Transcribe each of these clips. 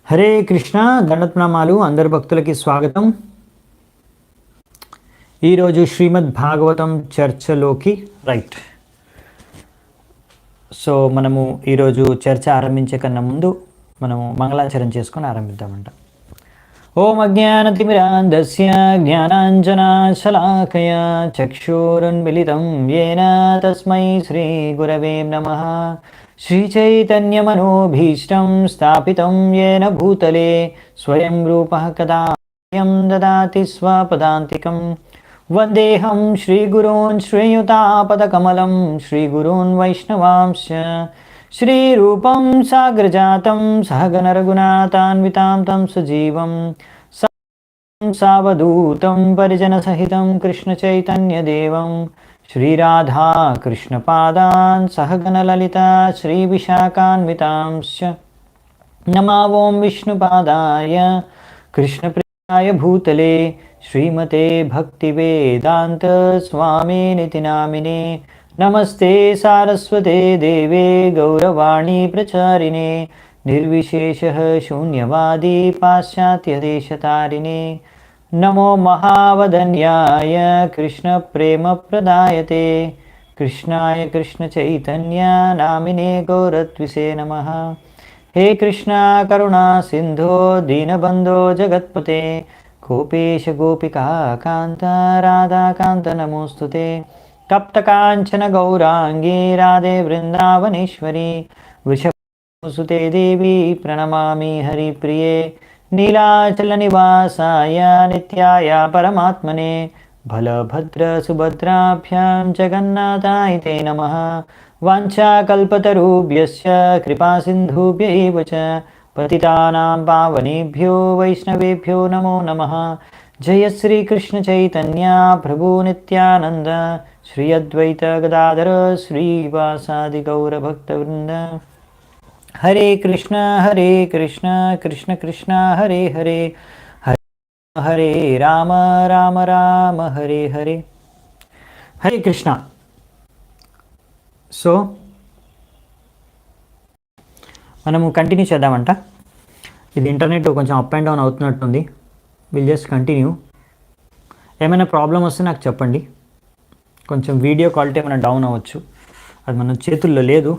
హరే కృష్ణ దండప్రణామాలు అందరి భక్తులకి స్వాగతం. ఈరోజు శ్రీమద్ భాగవతం చర్చలోకి రైట్. సో మనము ఈరోజు చర్చ ఆరంభించే కన్నా ముందు మనము మంగళాచరణ చేసుకొని ఆరంభిద్దామంట. ఓం అజ్ఞానతిమిరాంధస్య జ్ఞానాంజనాశలాకయా చక్షురున్మిలితం యేన తస్మై శ్రీగురవే నమః. श्रीचैतन्यमनोभीष्टं स्थापितं येन भूतले स्वयं रूपः कदा ददाति स्वपदान्तिकं. वन्देऽहं श्रीगुरून् श्रीयुतापदकमलं श्रीगुरून् वैष्णवांश्च. श्रीरूपं साग्रजातं सहगणरघुनाथान्वितां तं सजीवं सावधूतं परिजनसहितं कृष्णचैतन्यदेवं श्रीराधा कृष्णपादान् सहगणललिता श्रीविशाखान्वितांश्च. नमो ॐ विष्णुपादाय कृष्णप्रियाय भूतले श्रीमते भक्तिवेदान्त स्वामिनिति नामिने. नमस्ते सारस्वते देवे गौरवाणी प्रचारिणे निर्विशेषः शून्यवादी पाश्चात्यदेशतारिणे. नमो महावदन्याय कृष्णप्रेमप्रदायते कृष्णाय कृष्णचैतन्य नामिने गौरत्विषे नमः. हे कृष्णा करुणा सिन्धो दीनबन्धो जगत्पते गोपेश गोपिका कान्त राधाकान्त नमोऽस्तुते. तप्तकाञ्चन गौराङ्गी राधे वृन्दावनेश्वरी वृषभसुते देवी प्रणमामि हरिप्रिये. नीलाचलनिवासाय नित्याय परमात्मने बलभद्रसुभद्राभ्यां जगन्नाथाय ते नमः. वाञ्छाकल्पतरुभ्यश्च कृपासिन्धुभ्य एव च पतितानां पावनेभ्यो वैष्णवेभ्यो नमो नमः. जय श्रीकृष्णचैतन्य प्रभु नित्यानन्द श्री अद्वैत गदाधर श्रीवासादि गौरभक्तवृन्द. हरे कृष्ण कृष्ण कृष्ण हरे हरे हरे हरे राम राम राम हरे हरे. हरे कृष्ణ. సో మనము కంటిన్యూ చేద్దామంట. ఇది ఇంటర్నెట్ కొంచెం అప్ అండ్ డౌన్ అవుతున్నట్టుంది. Will just continue. ఏమైనా ప్రాబ్లం వస్తే నాకు చెప్పండి. కొంచెం వీడియో క్వాలిటీ ఏమైనా డౌన్ అవ్వచ్చు, అది మన చేతుల్లో లేదు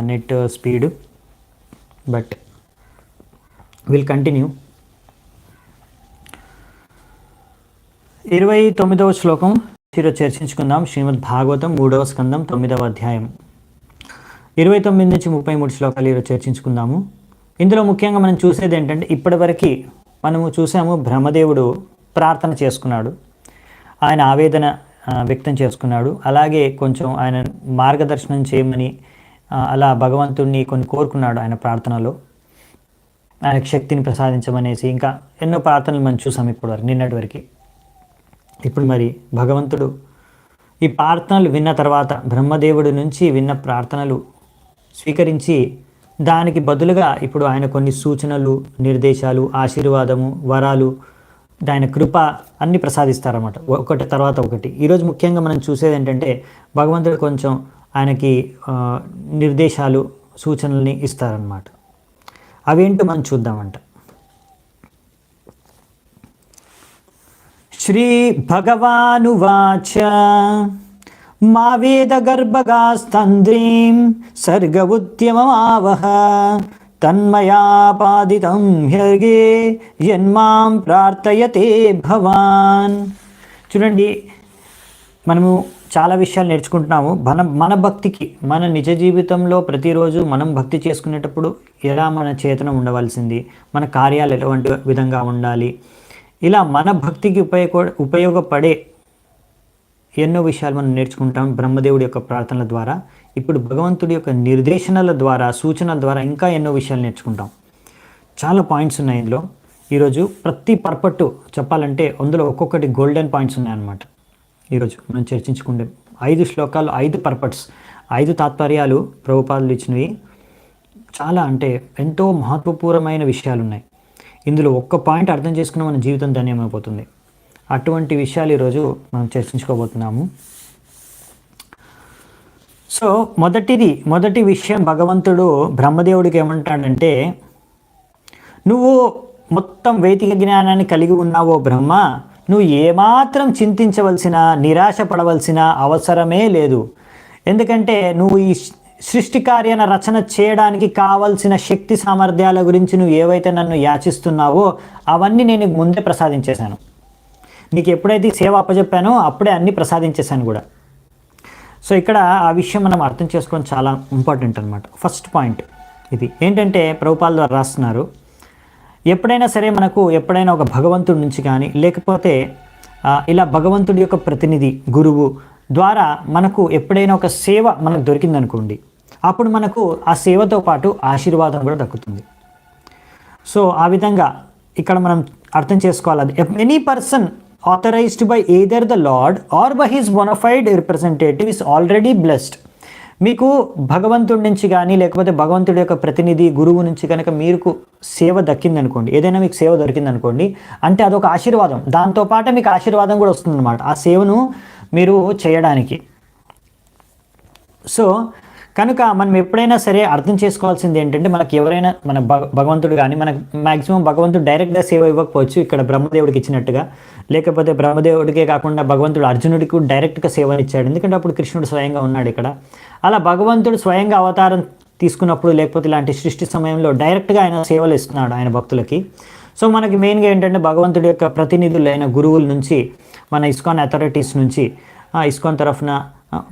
net speed, but will continue. 29వ శ్లోకం ఈరోజు చర్చించుకుందాం. శ్రీమద్ భాగవతం 3వ స్కందం 9వ అధ్యాయం 29 నుంచి 33 శ్లోకాలు ఈరోజు చర్చించుకుందాము. ఇందులో ముఖ్యంగా మనం చూసేది ఏంటంటే, ఇప్పటివరకు మనము చూసాము బ్రహ్మదేవుడు ప్రార్థన చేసుకున్నాడు, ఆయన ఆవేదన వ్యక్తం చేసుకున్నాడు, అలాగే కొంచెం ఆయన మార్గదర్శనం చేయమని అలా భగవంతుడిని కొన్ని కోరుకున్నాడు ఆయన ప్రార్థనలో, ఆయనకు శక్తిని ప్రసాదించమనేసి. ఇంకా ఎన్నో ప్రార్థనలు మనం చూసాం ఇప్పటివరకు, నిన్నటి వరకు. ఇప్పుడు మరి భగవంతుడు ఈ ప్రార్థనలు విన్న తర్వాత, బ్రహ్మదేవుడి నుంచి విన్న ప్రార్థనలు స్వీకరించి దానికి బదులుగా ఇప్పుడు ఆయన కొన్ని సూచనలు, నిర్దేశాలు, ఆశీర్వాదము, వరాలు, ఆయన కృప అన్నీ ప్రసాదిస్తారన్నమాట, ఒకటి తర్వాత ఒకటి. ఈరోజు ముఖ్యంగా మనం చూసేది ఏంటంటే, భగవంతుడు కొంచెం ఆయనకి నిర్దేశాలు, సూచనల్ని ఇస్తారన్నమాట. అవేంటో మనం చూద్దామంట. శ్రీ భగవానువాచ మా వేద గర్భగాస్తంద్రీం సర్గ ఉద్యమమావహ తన్మయాపాదితం హ్యర్గే యన్మాం ప్రార్థయతే భవాన్. చూడండి, మనము చాలా విషయాలు నేర్చుకుంటున్నాము. మన భక్తికి, మన నిజ జీవితంలో ప్రతిరోజు మనం భక్తి చేసుకునేటప్పుడు ఎలా మన చేతన ఉండవలసింది, మన కార్యాలు ఎటువంటి విధంగా ఉండాలి, ఇలా మన భక్తికి ఉపయోగపడే ఎన్నో విషయాలు మనం నేర్చుకుంటాం బ్రహ్మదేవుడి యొక్క ప్రార్థనల ద్వారా. ఇప్పుడు భగవంతుడి యొక్క నిర్దేశనల ద్వారా, సూచనల ద్వారా ఇంకా ఎన్నో విషయాలు నేర్చుకుంటాం. చాలా పాయింట్స్ ఉన్నాయి ఇందులో. ఈరోజు ప్రతి పర్పట్టు చెప్పాలంటే అందులో ఒక్కొక్కటి గోల్డెన్ పాయింట్స్ ఉన్నాయన్నమాట. ఈరోజు మనం చర్చించుకుంటే 5 శ్లోకాలు, 5 పర్పట్స్, 5 తాత్పర్యాలు ప్రభుపాదులు ఇచ్చినవి. చాలా అంటే ఎంతో మహత్వపూర్ణమైన విషయాలు ఉన్నాయి ఇందులో. ఒక్క పాయింట్ అర్థం చేసుకున్న మన జీవితం ధన్యమైపోతుంది. అటువంటి విషయాలు ఈరోజు మనం చర్చించుకోబోతున్నాము. సో మొదటి విషయం, భగవంతుడు బ్రహ్మదేవుడికి ఏమంటాడంటే, నువ్వు మొత్తం వైదిక జ్ఞానాన్ని కలిగి ఉన్నావో బ్రహ్మ, నువ్వు ఏమాత్రం చింతించవలసిన, నిరాశ పడవలసిన అవసరమే లేదు. ఎందుకంటే నువ్వు ఈ సృష్టి కార్యాన్ని రచన చేయడానికి కావలసిన శక్తి సామర్థ్యాల గురించి నువ్వు ఏవైతే నన్ను యాచిస్తున్నావో అవన్నీ నేను ముందే ప్రసాదించేశాను. నీకు ఎప్పుడైతే సేవ అప్పచెప్పానో అప్పుడే అన్నీ ప్రసాదించేశాను కూడా. సో ఇక్కడ ఆ విషయం మనం అర్థం చేసుకోవడం చాలా ఇంపార్టెంట్ అనమాట. ఫస్ట్ పాయింట్ ఇది ఏంటంటే ప్రభుపాల్ ద్వారా రాస్తున్నారు, ఎప్పుడైనా సరే మనకు ఎప్పుడైనా ఒక భగవంతుడి నుంచి కానీ లేకపోతే ఇలా భగవంతుడి యొక్క ప్రతినిధి గురువు ద్వారా మనకు ఎప్పుడైనా ఒక సేవ మనకు దొరికిందనుకోండి, అప్పుడు మనకు ఆ సేవతో పాటు ఆశీర్వాదం కూడా దక్కుతుంది. సో ఆ విధంగా ఇక్కడ మనం అర్థం చేసుకోవాలి. Any person authorized by either the Lord or by his bona fide representative is already blessed. మీకు భగవంతుడి నుంచి కానీ లేకపోతే భగవంతుడి యొక్క ప్రతినిధి గురువు నుంచి కనుక మీకు సేవ దక్కిందనుకోండి, ఏదైనా మీకు సేవ దొరికిందనుకోండి, అంటే అదొక ఆశీర్వాదం. దాంతోపాటు మీకు ఆశీర్వాదం కూడా వస్తుందన్నమాట ఆ సేవను మీరు చేయడానికి. సో కనుక మనం ఎప్పుడైనా సరే అర్థం చేసుకోవాల్సింది ఏంటంటే, మనకి ఎవరైనా మన భగవంతుడు కానీ మనకు మ్యాక్సిమం భగవంతుడు డైరెక్ట్గా సేవ ఇవ్వకపోవచ్చు, ఇక్కడ బ్రహ్మదేవుడికి ఇచ్చినట్టుగా. లేకపోతే బ్రహ్మదేవుడికే కాకుండా భగవంతుడు అర్జునుడికి డైరెక్ట్గా సేవని ఇచ్చాడు, ఎందుకంటే అప్పుడు కృష్ణుడు స్వయంగా ఉన్నాడు ఇక్కడ. అలా భగవంతుడు స్వయంగా అవతారం తీసుకున్నప్పుడు లేకపోతే ఇలాంటి సృష్టి సమయంలో డైరెక్ట్గా ఆయన సేవలు ఇస్తున్నాడు ఆయన భక్తులకి. సో మనకి మెయిన్గా ఏంటంటే భగవంతుడి యొక్క ప్రతినిధులైన గురువుల నుంచి, మన ఇస్కాన్ అథారిటీస్ నుంచి, ఇస్కాన్ తరఫున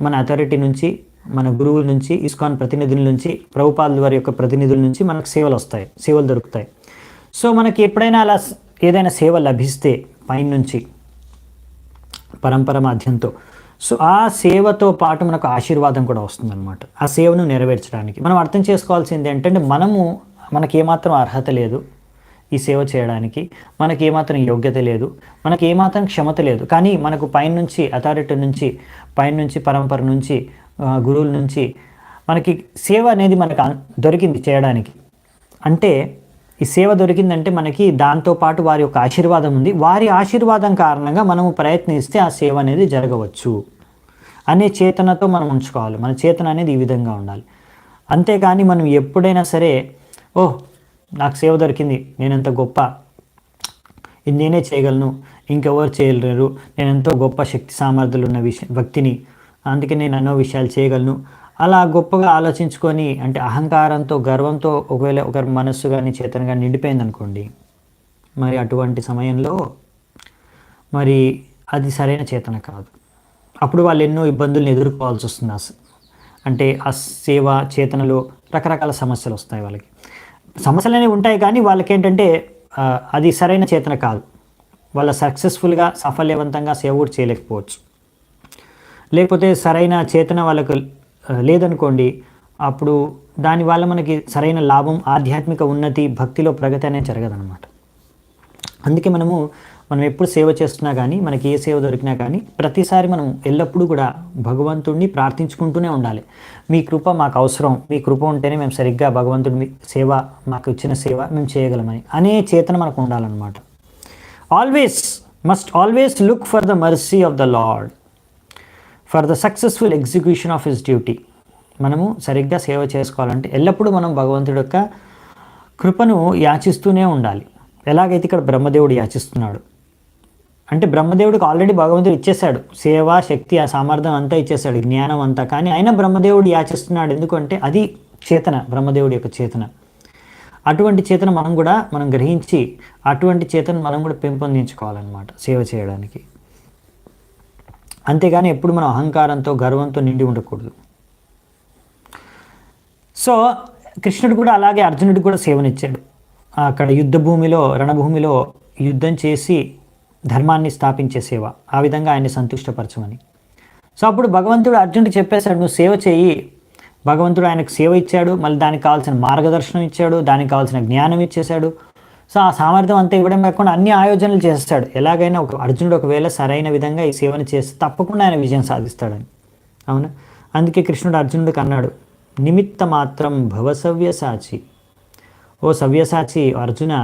మన అథారిటీ నుంచి, మన గురువుల నుంచి, ఇస్కాన్ ప్రతినిధుల నుంచి, ప్రభుపాదుల వారి యొక్క ప్రతినిధుల నుంచి మనకు సేవలు వస్తాయి, సేవలు దొరుకుతాయి. సో మనకి ఎప్పుడైనా అలా ఏదైనా సేవ లభిస్తే పైనుంచి పరంపర మాధ్యంతో, సో ఆ సేవతో పాటు మనకు ఆశీర్వాదం కూడా వస్తుందన్నమాట. ఆ సేవను నెరవేర్చడానికి మనం అర్థం చేసుకోవాల్సింది ఏంటంటే, మనకి ఏమాత్రం అర్హత లేదు ఈ సేవ చేయడానికి, మనకి ఏమాత్రం యోగ్యత లేదు, మనకి ఏమాత్రం క్షమత లేదు. కానీ మనకు పైనుంచి అథారిటీ నుంచి, పైనుంచి పరంపర నుంచి, గురువుల నుంచి మనకి సేవ అనేది మనకు దొరికింది చేయడానికి. అంటే ఈ సేవ దొరికిందంటే మనకి దాంతోపాటు వారి యొక్క ఆశీర్వాదం ఉంది. వారి ఆశీర్వాదం కారణంగా మనము ప్రయత్నిస్తే ఆ సేవ అనేది జరగవచ్చు అనే చేతనతో మనం ఉంచుకోవాలి. మన చేతన అనేది ఈ విధంగా ఉండాలి. అంతేకాని మనం ఎప్పుడైనా సరే, ఓహ్ నాకు సేవ దొరికింది, నేనెంత గొప్ప, ఇది నేనే చేయగలను, ఇంకెవరు చేయలేరు, నేనెంతో గొప్ప శక్తి సామర్థ్యాలు ఉన్న వ్యక్తిని, అందుకే నేను ఎన్నో విషయాలు చేయగలను, అలా గొప్పగా ఆలోచించుకొని, అంటే అహంకారంతో గర్వంతో ఒకవేళ ఒకరి మనస్సు కానీ చేతన కానీ నిండిపోయింది అనుకోండి, మరి అటువంటి సమయంలో మరి అది సరైన చేతన కాదు. అప్పుడు వాళ్ళు ఎన్నో ఇబ్బందులను ఎదుర్కోవాల్సి వస్తుంది. అంటే ఆ సేవ చేతనలో రకరకాల సమస్యలు వస్తాయి. వాళ్ళకి సమస్యలు అనేవి ఉంటాయి, కానీ వాళ్ళకి ఏంటంటే అది సరైన చేతన కాదు. వాళ్ళ సక్సెస్ఫుల్గా సఫలవంతంగా సేవ కూడా చేయలేకపోవచ్చు. లేకపోతే సరైన చేతన వాళ్ళకు లేదనుకోండి, అప్పుడు దానివల్ల మనకి సరైన లాభం, ఆధ్యాత్మిక ఉన్నతి, భక్తిలో ప్రగతి అనేది జరగదన్నమాట. అందుకే మనం ఎప్పుడు సేవ చేస్తున్నా కానీ, మనకి ఏ సేవ దొరికినా కానీ ప్రతిసారి మనం ఎల్లప్పుడూ కూడా భగవంతుడిని ప్రార్థించుకుంటూనే ఉండాలి. మీ కృప మాకు అవసరం, మీ కృప ఉంటేనే మేము సరిగ్గా భగవంతుడి సేవ, మాకు ఇచ్చిన సేవ మేము చేయగలమని అనే చేతన మనకు ఉండాలన్నమాట. Must always look for the mercy of the lord for the successful execution of his duty. మనము సరిగ్గా సేవ చేసుకోవాలంటే ఎల్లప్పుడూ మనం భగవంతుడి యొక్క కృపను యాచిస్తూనే ఉండాలి. ఎలాగైతే ఇక్కడ బ్రహ్మదేవుడు యాచిస్తున్నాడు, అంటే బ్రహ్మదేవుడికి ఆల్రెడీ భగవంతుడు ఇచ్చేశాడు సేవ, శక్తి, ఆ సామర్థ్యం అంతా ఇచ్చేశాడు, జ్ఞానం అంతా. కానీ అయినా బ్రహ్మదేవుడు యాచిస్తున్నాడు. ఎందుకంటే అది చేతన, బ్రహ్మదేవుడి యొక్క చేతన. అటువంటి చేతన మనం గ్రహించి అటువంటి చేతన మనం కూడా పెంపొందించుకోవాలన్నమాట సేవ చేయడానికి. అంతేగాని ఎప్పుడు మనం అహంకారంతో గర్వంతో నిండి ఉండకూడదు. సో కృష్ణుడు కూడా అలాగే అర్జునుడికి కూడా సేవనిచ్చాడు. అక్కడ యుద్ధభూమిలో, రణభూమిలో యుద్ధం చేసి ధర్మాన్ని స్థాపించే సేవ, ఆ విధంగా ఆయన్ని సంతుష్టపరచమని. సో అప్పుడు భగవంతుడు అర్జునుడికి చెప్పేశాడు, నువ్వు సేవ చేయి. భగవంతుడు ఆయనకు సేవ ఇచ్చాడు, మళ్ళీ దానికి కావాల్సిన మార్గదర్శనం ఇచ్చాడు, దానికి కావాల్సిన జ్ఞానం ఇచ్చేశాడు. సో ఆ సామర్థ్యం అంతా ఇవ్వడం కాకుండా అన్ని ఆయోజనలు చేస్తాడు. ఎలాగైనా అర్జునుడు ఒకవేళ సరైన విధంగా ఈ సేవను చేస్తే తప్పకుండా ఆయన విజయం సాధిస్తాడని. అవునా? అందుకే కృష్ణుడు అర్జునుడికి అన్నాడు, నిమిత్త మాత్రం భవ సవ్యసాచి. ఓ సవ్యసాచి అర్జున,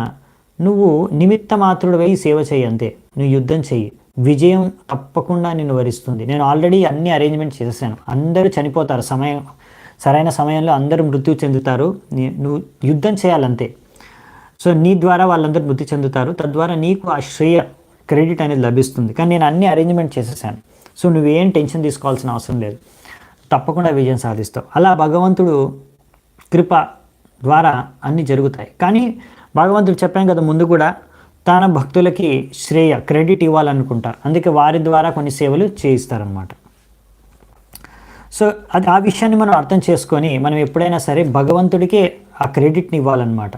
నువ్వు నిమిత్త మాత్రుడివై సేవ చెయ్యి, అంతే. నువ్వు యుద్ధం చెయ్యి, విజయం తప్పకుండా నిన్ను వరిస్తుంది. నేను ఆల్రెడీ అన్ని అరేంజ్మెంట్ చేశాను. అందరూ చనిపోతారు, సరైన సమయంలో అందరూ మృత్యు చెందుతారు. నువ్వు యుద్ధం చేయాలంతే. సో నీ ద్వారా వాళ్ళందరూ బుద్ధి చెందుతారు, తద్వారా నీకు ఆ శ్రేయ క్రెడిట్ అనేది లభిస్తుంది. కానీ నేను అన్ని అరేంజ్మెంట్ చేసేసాను, సో నువ్వేం టెన్షన్ తీసుకోవాల్సిన అవసరం లేదు, తప్పకుండా విజయం సాధిస్తావు. అలా భగవంతుడు కృప ద్వారా అన్నీ జరుగుతాయి. కానీ భగవంతుడు చెప్పాం కదా ముందు కూడా, తన భక్తులకి శ్రేయ క్రెడిట్ ఇవ్వాలనుకుంటారు, అందుకే వారి ద్వారా కొన్ని సేవలు చేయిస్తారనమాట. సో అది ఆ విషయాన్ని మనం అర్థం చేసుకొని మనం ఎప్పుడైనా సరే భగవంతుడికే ఆ క్రెడిట్ని ఇవ్వాలన్నమాట.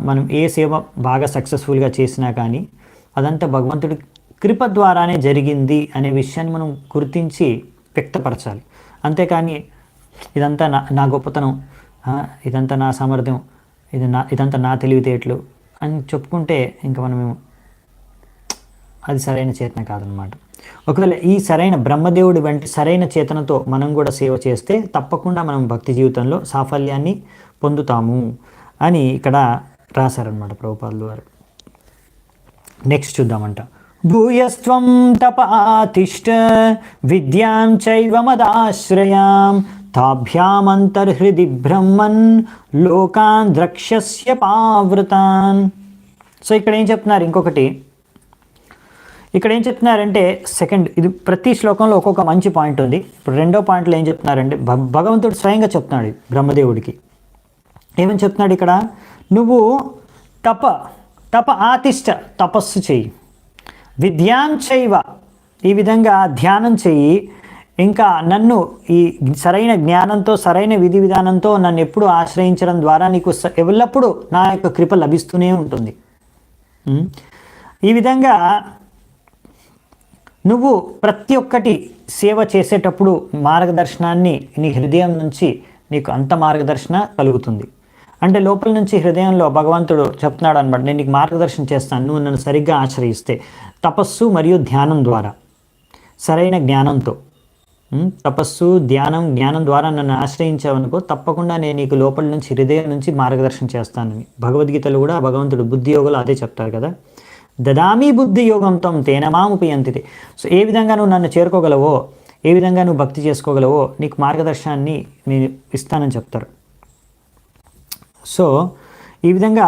మనం ఏ సేవ బాగా సక్సెస్ఫుల్గా చేసినా కానీ అదంతా భగవంతుడి కృప ద్వారానే జరిగింది అనే విషయాన్ని మనం గుర్తించి వ్యక్తపరచాలి. అంతేకాని ఇదంతా నా గొప్పతనం, ఇదంతా నా సామర్థ్యం, ఇదంతా నా తెలివితేటలు అని చెప్పుకుంటే ఇంకా మనం అది సరైన చేతన కాదనమాట. ఒకవేళ ఈ సరైన బ్రహ్మదేవుడి వంటి సరైన చేతనతో మనం కూడా సేవ చేస్తే తప్పకుండా మనం భక్తి జీవితంలో సాఫల్యాన్ని పొందుతాము అని ఇక్కడ రాశారనమాట ప్రభుపాదుల వారు. నెక్స్ట్ చూద్దామంట. భూయస్త్వం తపాతిష్ట విద్యాం చైవ మదాశ్రయాం తాభ్యామంతర్హృది బ్రహ్మన్ లోకాన్ ద్రక్ష్యస్య పావృతాన్. సో ఇక్కడ ఏం చెప్తున్నారు, ఇంకొకటి ఇక్కడ ఏం చెప్తున్నారంటే సెకండ్, ఇది ప్రతి శ్లోకంలో ఒక్కొక్క మంచి పాయింట్ ఉంది. ఇప్పుడు రెండో పాయింట్లో ఏం చెప్తున్నారంటే భగవంతుడు స్వయంగా చెప్తున్నాడు బ్రహ్మదేవుడికి. ఏమని చెప్తున్నాడు ఇక్కడ, నువ్వు తప ఆతిష్ట తపస్సు చెయ్యి, విద్యాం చైవ ఈ విధంగా ధ్యానం చెయ్యి, ఇంకా నన్ను ఈ సరైన జ్ఞానంతో సరైన విధి విధానంతో నన్ను ఎప్పుడు ఆశ్రయించడం ద్వారా నీకు ఎల్లప్పుడూ నా యొక్క కృప లభిస్తూనే ఉంటుంది. ఈ విధంగా నువ్వు ప్రతి ఒక్కటి సేవ చేసేటప్పుడు మార్గదర్శనాన్ని నీ హృదయం నుంచి నీకు అంత మార్గదర్శన కలుగుతుంది. అంటే లోపల నుంచి హృదయంలో భగవంతుడు చెప్తున్నాడు అనమాట, నేను నీకు మార్గదర్శనం చేస్తాను నువ్వు నన్ను సరిగ్గా ఆశ్రయిస్తే. తపస్సు మరియు ధ్యానం ద్వారా, సరైన జ్ఞానంతో, తపస్సు జ్ఞానం ద్వారా నన్ను ఆశ్రయించావనుకో తప్పకుండా నేను నీకు లోపల నుంచి హృదయం నుంచి మార్గదర్శనం చేస్తానని భగవద్గీతలో కూడా భగవంతుడు బుద్ధి యోగంలో అదే చెప్తారు కదా, దదామి బుద్ధి యోగం తం తేన మాముపయంతితే. సో ఏ విధంగా నువ్వు నన్ను చేరుకోగలవో, ఏ విధంగా నువ్వు భక్తి చేసుకోగలవో నీకు మార్గదర్శనాన్ని నేను ఇస్తానని చెప్తారు. సో ఈ విధంగా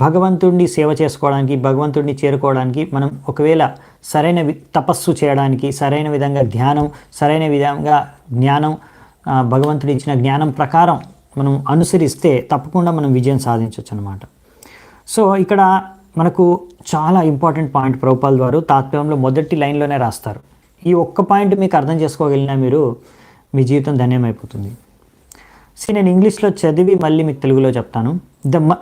భగవంతుడిని సేవ చేసుకోవడానికి, భగవంతుడిని చేరుకోవడానికి మనం ఒకవేళ సరైన తపస్సు చేయడానికి, సరైన విధంగా ధ్యానం, సరైన విధంగా జ్ఞానం, భగవంతుడు ఇచ్చిన జ్ఞానం ప్రకారం మనం అనుసరిస్తే తప్పకుండా మనం విజయం సాధించవచ్చు అనమాట. సో ఇక్కడ మనకు చాలా ఇంపార్టెంట్ పాయింట్ ప్రభుపాదుల వారు తాత్పర్యంలో మొదటి లైన్లోనే రాస్తారు. ఈ ఒక్క పాయింట్ మీకు అర్థం చేసుకోగలిగినా మీరు మీ జీవితం ధన్యమైపోతుంది. నేను ఇంగ్లీష్లో చదివి మళ్ళీ మీకు తెలుగులో చెప్తాను.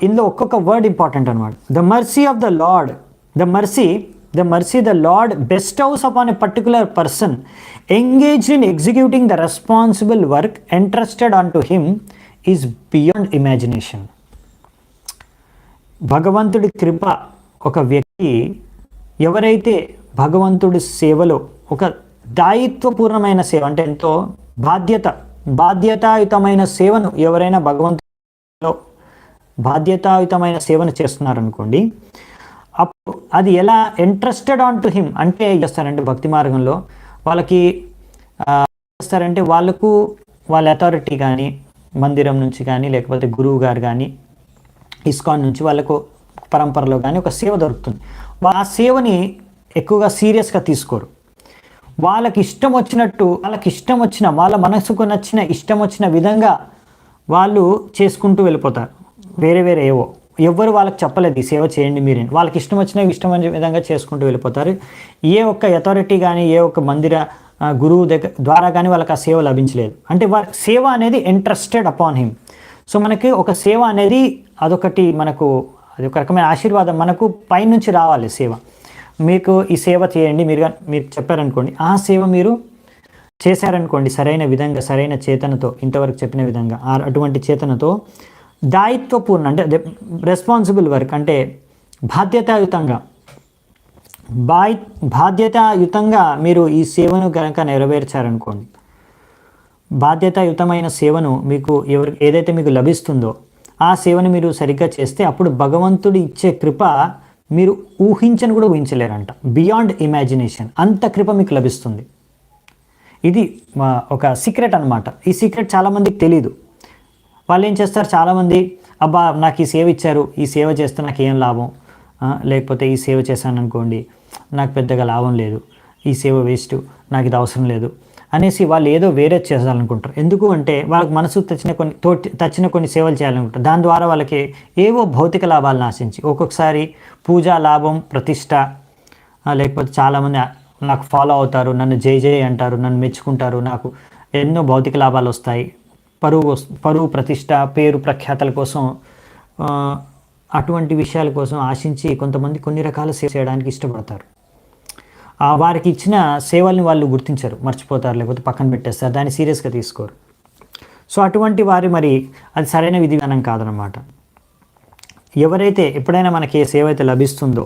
ఇందులో ఒక్కొక్క వర్డ్ ఇంపార్టెంట్ అనమాట. The mercy of the lord, the mercy the lord bestows upon a particular person engaged in executing the responsible work entrusted on to him is beyond imagination. భగవంతుడి కృప ఒక వ్యక్తి ఎవరైతే భగవంతుడి సేవలో ఒక దాయిత్వపూర్ణమైన సేవ అంటే ఎంతో బాధ్యతాయుతమైన సేవను ఎవరైనా భగవంతుడిలో బాధ్యతాయుతమైన సేవను చేస్తున్నారనుకోండి, అప్పుడు అది ఎలా ఇంట్రెస్టెడ్ ఆన్ టు హిమ్ అంటే చేస్తారంటే భక్తి మార్గంలో వాళ్ళకి చేస్తారంటే వాళ్ళ అథారిటీ కానీ మందిరం నుంచి కానీ లేకపోతే గురువు గారు కానీ ఇస్కాన్ నుంచి వాళ్ళకు పరంపరలో కానీ ఒక సేవ దొరుకుతుంది. ఆ సేవని ఎక్కువగా సీరియస్గా తీసుకోరు. వాళ్ళకి ఇష్టం వచ్చిన వాళ్ళ మనసుకు నచ్చిన ఇష్టం వచ్చిన విధంగా వాళ్ళు చేసుకుంటూ వెళ్ళిపోతారు. వేరే ఎవ్వరు వాళ్ళకి చెప్పలేదు ఈ సేవ చేయండి మీరే, వాళ్ళకి ఇష్టం వచ్చిన విధంగా చేసుకుంటూ వెళ్ళిపోతారు. ఏ ఒక్క అథారిటీ కానీ ఏ ఒక్క మందిర గురువు ద్వారా కానీ వాళ్ళకి ఆ సేవ లభించలేదు. అంటే వాళ్ళ సేవ అనేది ఇంట్రెస్టెడ్ అపాన్ హిమ్. సో మనకి ఒక సేవ అనేది అది ఒక రకమైన ఆశీర్వాదం, మనకు పైనుంచి రావాలి సేవ. మీకు ఈ సేవ చేయండి మీరు చెప్పారనుకోండి, ఆ సేవ మీరు చేశారనుకోండి సరైన విధంగా సరైన చేతనతో, ఇంతవరకు చెప్పిన విధంగా అటువంటి చేతనతో దాయిత్వపూర్ణ అంటే రెస్పాన్సిబుల్ వర్క్ అంటే బాధ్యతాయుతంగా మీరు ఈ సేవను కనుక నెరవేర్చారనుకోండి, బాధ్యతాయుతమైన సేవను మీకు ఏదైతే మీకు లభిస్తుందో ఆ సేవను మీరు సరిగ్గా చేస్తే అప్పుడు భగవంతుడు ఇచ్చే కృప మీరు ఊహించని కూడా ఊహించలేరంట. బియాండ్ ఇమాజినేషన్ అంత కృప మీకు లభిస్తుంది. ఇది ఒక సీక్రెట్ అనమాట. ఈ సీక్రెట్ చాలామందికి తెలీదు. వాళ్ళు ఏం చేస్తారు, చాలామంది అబ్బా నాకు ఈ సేవ ఇచ్చారు, ఈ సేవ చేస్తే నాకు ఏం లాభం, లేకపోతే ఈ సేవ చేశాను అనుకోండి నాకు పెద్దగా లాభం లేదు, ఈ సేవ వేస్ట్, నాకు ఇది అవసరం లేదు అనేసి వాళ్ళు ఏదో వేరే చేయాలనుకుంటారు. ఎందుకు అంటే వాళ్ళకి మనసు తచ్చిన కొన్ని సేవలు చేయాలనుకుంటారు. దాని ద్వారా వాళ్ళకి ఏవో భౌతిక లాభాలను ఆశించి ఒక్కొక్కసారి పూజా లాభం, ప్రతిష్ట, లేకపోతే చాలామంది నాకు ఫాలో అవుతారు, నన్ను జై జై అంటారు, నన్ను మెచ్చుకుంటారు, నాకు ఎన్నో భౌతిక లాభాలు వస్తాయి, పరువు ప్రతిష్ట, పేరు ప్రఖ్యాతల కోసం, అటువంటి విషయాల కోసం ఆశించి కొంతమంది కొన్ని రకాల సేవ చేయడానికి ఇష్టపడతారు. వారికి ఇచ్చిన సేవల్ని వాళ్ళు గుర్తించరు, మర్చిపోతారు, లేకపోతే పక్కన పెట్టేస్తారు, దాన్ని సీరియస్గా తీసుకోరు. సో అటువంటి వారి మరి అది సరైన విధి విధానం కాదనమాట. ఎవరైతే ఎప్పుడైనా మనకి ఏ సేవ అయితే లభిస్తుందో